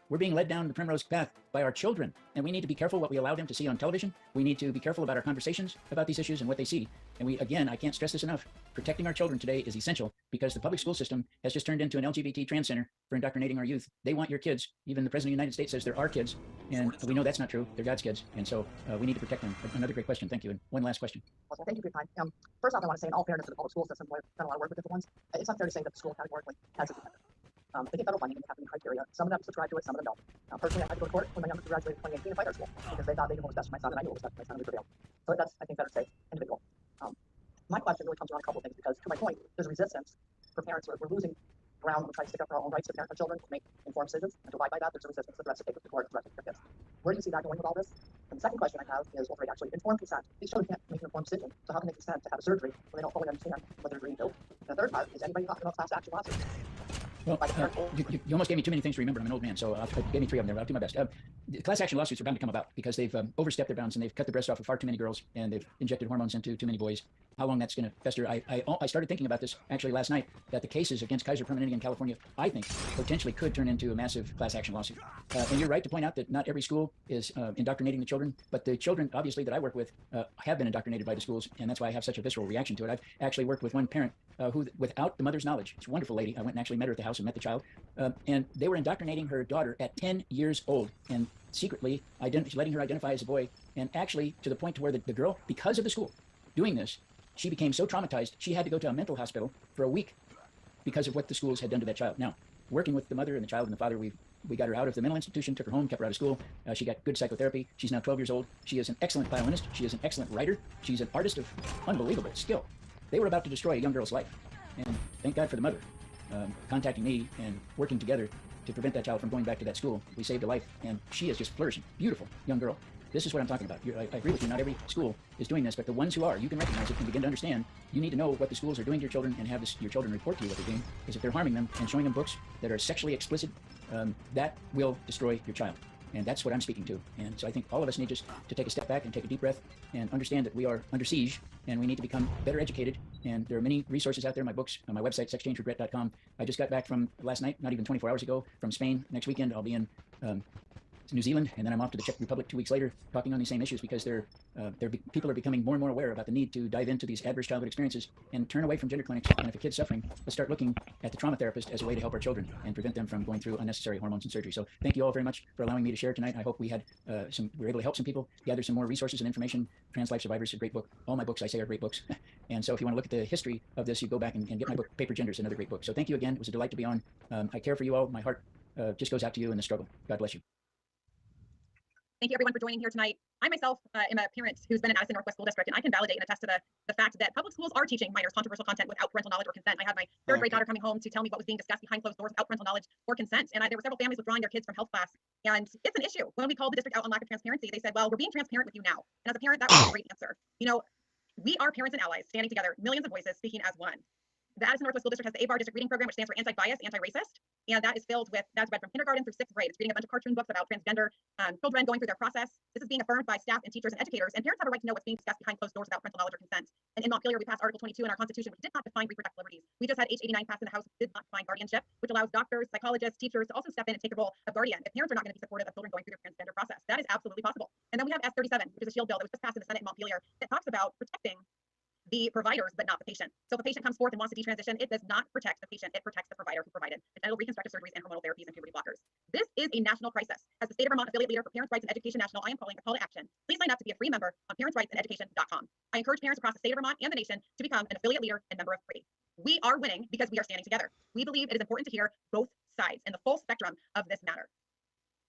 we're being led down the primrose path by our children, and we need to be careful what we allow them to see on television. We need to be careful about our conversations about these issues and what they see. And again, I can't stress this enough, protecting our children today is essential, because the public school system has just turned into an LGBT trans center for indoctrinating our youth. They want your kids. Even the President of the United States says they're our kids, and we know that's not true. They're God's kids, and so we need to protect them. Another great question. Thank you. And one last question. Well, thank you for your time. First off, I want to say, in all fairness to the public school system, where I've done a lot of work with different ones, it's not fair to say that the school categorically has a defender. They get federal funding and they have to meet criteria. Some of them subscribe to it, some of them don't. Personally, I had to go to court when my youngest graduated in 2018 to fight our school because they thought they knew what was best for my son, and I knew what was best for my son, and we prevailed. So that's, I think, better to say individual. My question really comes around a couple of things, because to my point, there's resistance for parents. We're losing ground when we try to stick up for our own rights to parent our children, to make informed decisions, and to abide by that. There's a resistance to threats to take us to court, threats to their kids. Where do you see that going with all this? And the second question I have is, actually, informed consent. These children can't make an informed decision, so how can they consent to have a surgery when they don't fully understand what they're agreeing to? And the third part is, anybody talking about class action lawsuits? Well, you almost gave me too many things to remember. I'm an old man, so give me 3 of them there. I'll do my best. Class action lawsuits are bound to come about because they've overstepped their bounds, and they've cut the breast off of far too many girls, and they've injected hormones into too many boys. How long that's going to fester? I started thinking about this actually last night, that the cases against Kaiser Permanente in California, I think, potentially could turn into a massive class action lawsuit. And you're right to point out that not every school is indoctrinating the children, but the children, obviously, that I work with have been indoctrinated by the schools, and that's why I have such a visceral reaction to it. I've actually worked with one parent who, without the mother's knowledge, it's a wonderful lady. I went and actually met her at the house and met the child, and they were indoctrinating her daughter at 10 years old, and secretly letting her identify as a boy, and actually to the point to where the girl, because of the school doing this, she became so traumatized she had to go to a mental hospital for a week because of what the schools had done to that child. Now, working with the mother and the child and the father, we got her out of the mental institution, took her home, kept her out of school. She got good psychotherapy. She's now 12 years old. She is an excellent violinist. She is an excellent writer. She's an artist of unbelievable skill. They were about to destroy a young girl's life, and thank God for the mother contacting me and working together to prevent that child from going back to that school. We saved a life, and she is just flourishing. Beautiful young girl. This is what I'm talking about. I agree with you. Not every school is doing this, but the ones who are, you can recognize it and begin to understand. You need to know what the schools are doing to your children and have your children report to you what they're doing. Because if they're harming them and showing them books that are sexually explicit, that will destroy your child. And that's what I'm speaking to. And so I think all of us need just to take a step back and take a deep breath and understand that we are under siege, and we need to become better educated. And there are many resources out there, my books, on my website, sexchangeregret.com. I just got back from last night, not even 24 hours ago, from Spain. Next weekend, I'll be in to New Zealand, and then I'm off to the Czech Republic 2 weeks later, talking on these same issues because people are becoming more and more aware about the need to dive into these adverse childhood experiences and turn away from gender clinics. And if a kid's suffering, let's start looking at the trauma therapist as a way to help our children and prevent them from going through unnecessary hormones and surgery. So thank you all very much for allowing me to share tonight. I hope we were able to help some people, gather some more resources and information. Trans Life Survivors is a great book. All my books, I say, are great books. And so if you want to look at the history of this, you go back and get my book, Paper Gender, is another great book. So thank you again. It was a delight to be on. I care for you all. My heart just goes out to you in the struggle. God bless you. Thank you everyone for joining here tonight. I myself am a parent who's been in Addison Northwest School District, and I can validate and attest to the fact that public schools are teaching minors controversial content without parental knowledge or consent. I had my third grade daughter coming home to tell me what was being discussed behind closed doors without parental knowledge or consent. And there were several families withdrawing their kids from health class. And it's an issue. When we called the district out on lack of transparency, they said, well, we're being transparent with you now. And as a parent, that was a great answer. You know, we are parents and allies standing together, millions of voices speaking as one. The Addison Northwest School District has the ABAR District Reading Program, which stands for Anti-Bias, Anti-Racist. And that's read from kindergarten through 6th grade. It's reading a bunch of cartoon books about transgender children going through their process. This is being affirmed by staff and teachers and educators. And parents have a right to know what's being discussed behind closed doors without parental knowledge or consent. And in Montpelier, we passed Article 22 in our Constitution, which did not define reproductive liberties. We just had H89 passed in the House, which did not define guardianship, which allows doctors, psychologists, teachers to also step in and take the role of guardian if parents are not going to be supportive of children going through their transgender process. That is absolutely possible. And then we have S37, which is a shield bill that was just passed in the Senate in Montpelier that talks about protecting the providers, but not the patient. So if a patient comes forth and wants to detransition, it does not protect the patient. It protects the provider who provided the genital reconstructive surgeries and hormonal therapies and puberty blockers. This is a national crisis. As the state of Vermont affiliate leader for Parents' Rights and Education National, I am calling a call to action. Please sign up to be a free member on parentsrightsandeducation.com. I encourage parents across the state of Vermont and the nation to become an affiliate leader and member of free. We are winning because we are standing together. We believe it is important to hear both sides and the full spectrum of this matter.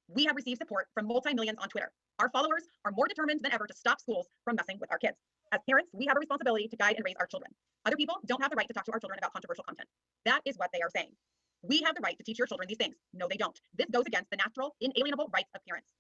We have received support from multi-millions on Twitter. Our followers are more determined than ever to stop schools from messing with our kids. As parents, we have a responsibility to guide and raise our children. Other people don't have the right to talk to our children about controversial content. That is what they are saying. We have the right to teach your children these things. No, they don't. This goes against the natural, inalienable rights of parents.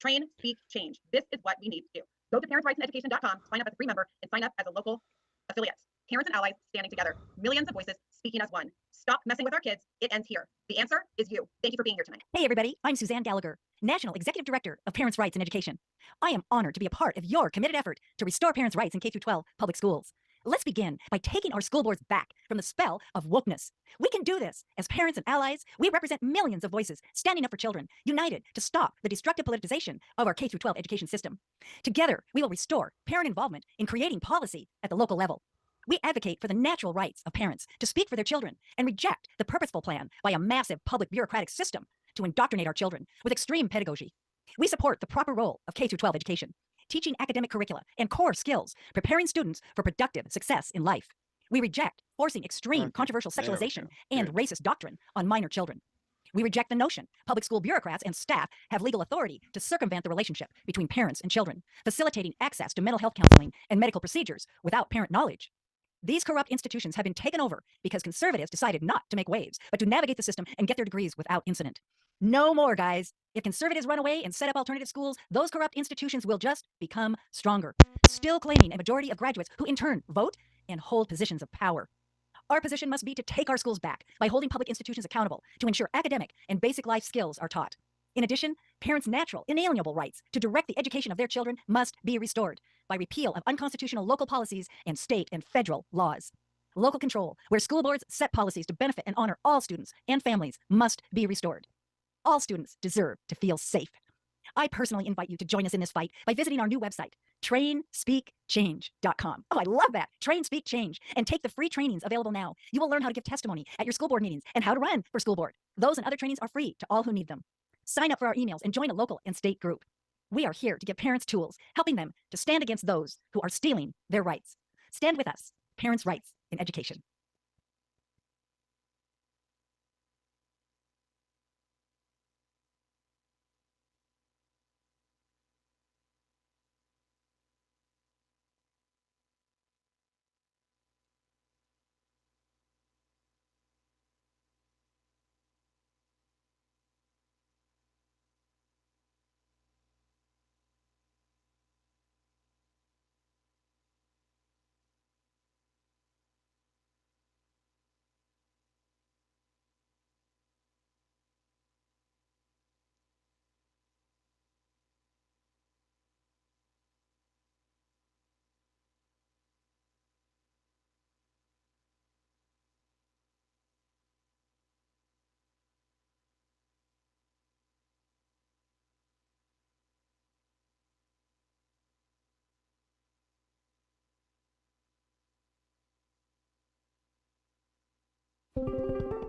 Train, speak, change. This is what we need to do. Go to parentsrightsandeducation.com, sign up as a free member, and sign up as a local affiliate. Parents and allies standing together. Millions of voices speaking as one. Stop messing with our kids. It ends here. The answer is you. Thank you for being here tonight. Hey everybody, I'm Suzanne Gallagher, National Executive Director of Parents' Rights in Education. I am honored to be a part of your committed effort to restore parents' rights in K-12 public schools. Let's begin by taking our school boards back from the spell of wokeness. We can do this. As parents and allies, we represent millions of voices standing up for children, united to stop the destructive politicization of our K-12 education system. Together, we will restore parent involvement in creating policy at the local level. We advocate for the natural rights of parents to speak for their children and reject the purposeful plan by a massive public bureaucratic system to indoctrinate our children with extreme pedagogy. We support the proper role of K-12 education, teaching academic curricula and core skills, preparing students for productive success in life. We reject forcing extreme controversial sexualization and racist doctrine on minor children. We reject the notion public school bureaucrats and staff have legal authority to circumvent the relationship between parents and children, facilitating access to mental health counseling and medical procedures without parent knowledge. These corrupt institutions have been taken over because conservatives decided not to make waves, but to navigate the system and get their degrees without incident. No more, guys. If conservatives run away and set up alternative schools, those corrupt institutions will just become stronger, still claiming a majority of graduates who in turn vote and hold positions of power. Our position must be to take our schools back by holding public institutions accountable to ensure academic and basic life skills are taught. In addition, parents' natural, inalienable rights to direct the education of their children must be restored by repeal of unconstitutional local policies and state and federal laws. Local control, where school boards set policies to benefit and honor all students and families, must be restored. All students deserve to feel safe. I personally invite you to join us in this fight by visiting our new website, trainspeakchange.com. Oh, I love that. Train, Speak, Change. And take the free trainings available now. You will learn how to give testimony at your school board meetings and how to run for school board. Those and other trainings are free to all who need them. Sign up for our emails and join a local and state group. We are here to give parents tools, helping them to stand against those who are stealing their rights. Stand with us. Parents' Rights in Education.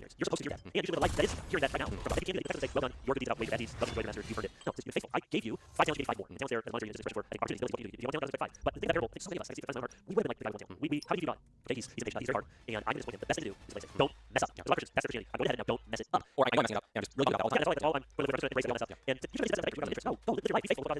missionaries. You're supposed to hear that. And you should live a life that is hearing that right now. From the candy, say, well done, you're good deeds outweigh your bad deeds, love enjoy your master, you've earned it. No, just be faithful. I gave you 5 talents, you gave me 5 more. And talents there, as monetary units, expression for, I think, opportunities, abilities, what you do. If you want talent, God, 5. But the thing about parable, I think so many of us, I see the friends in my heart, we would have been like the guy with 1 talent. How do you do God? Okay, he's a patient, he's very hard, and I'm going to disappoint him. The best thing to do is like, don't mess up. There's a lot of Christians, that's their Christianity. I'm going ahead and now don't mess it up. Or I know I'm messing it up, and I'm just really good about it all the time. That's all I'm going to live the rest of it, embrace it, don't mess up. And usually it says that, no, live your life, be faithful to what God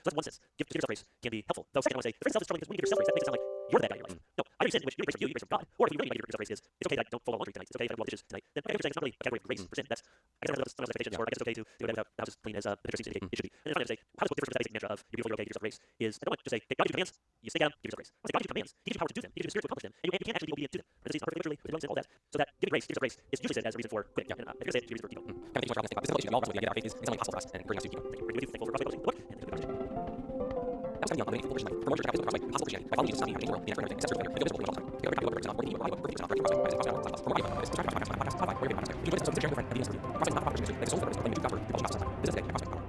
So that's one sense. Give yourself grace can be helpful. Though second, I want to say the phrase self is troubling because when you give yourself grace, that makes it sound like you're the bad guy in your life. No, either you sin, in which you need grace from you, you need grace from God, or if you really need yourself grace is, it's okay that I don't fold laundry tonight. It's okay that I don't wash dishes tonight. Then what you're saying is not really a category of grace for sin. That's I guess some expectations for I guess it's okay to do it without just clean as the picture seems to indicate it should be. And then finally, I say, how does what differs from that basic mantra of you feel you're okay, give yourself grace is I don't want to just say, hey, God gives you commands, you stay down, give yourself grace. I say God gives you commands, He gives you power to do them, He gives you the spirit to accomplish them, and you can actually be obedient to them. This is not perfect literally, with the all that. So that giving grace, give yourself grace is usually said as a reason for quitting. And if you're saying it's a reason for ego. Kind of things we're trying to think about. This is the issue that all of us with the idea that our faith is only possible for us and bring us to ego. Thank you. We're thankful for Crossway Book and the book. That was kind of young, but meaningful Christian life. Promote your church, Crossway, possible Christianity. By following Jesus, not being in the world, being everything, except for everything. Feel visible, all the time. Feel every copy of the not worthy, or perfect, not perfect, Crossway, so share your friend, and be so sit your friend, and be so Crossway not a Christian ministry, like the soul of the like you cover, people should not this is the Crossway power.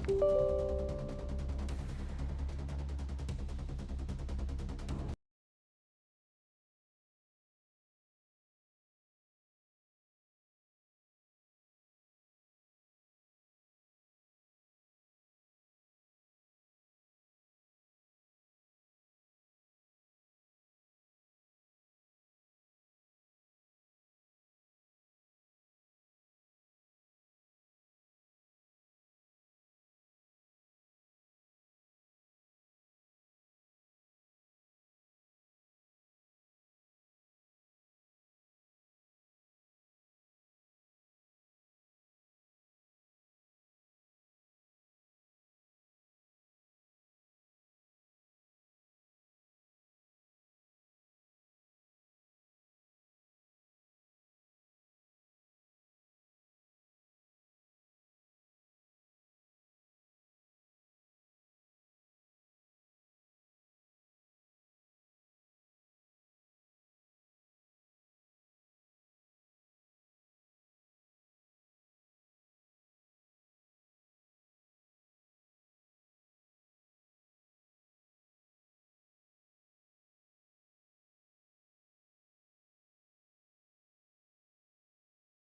you.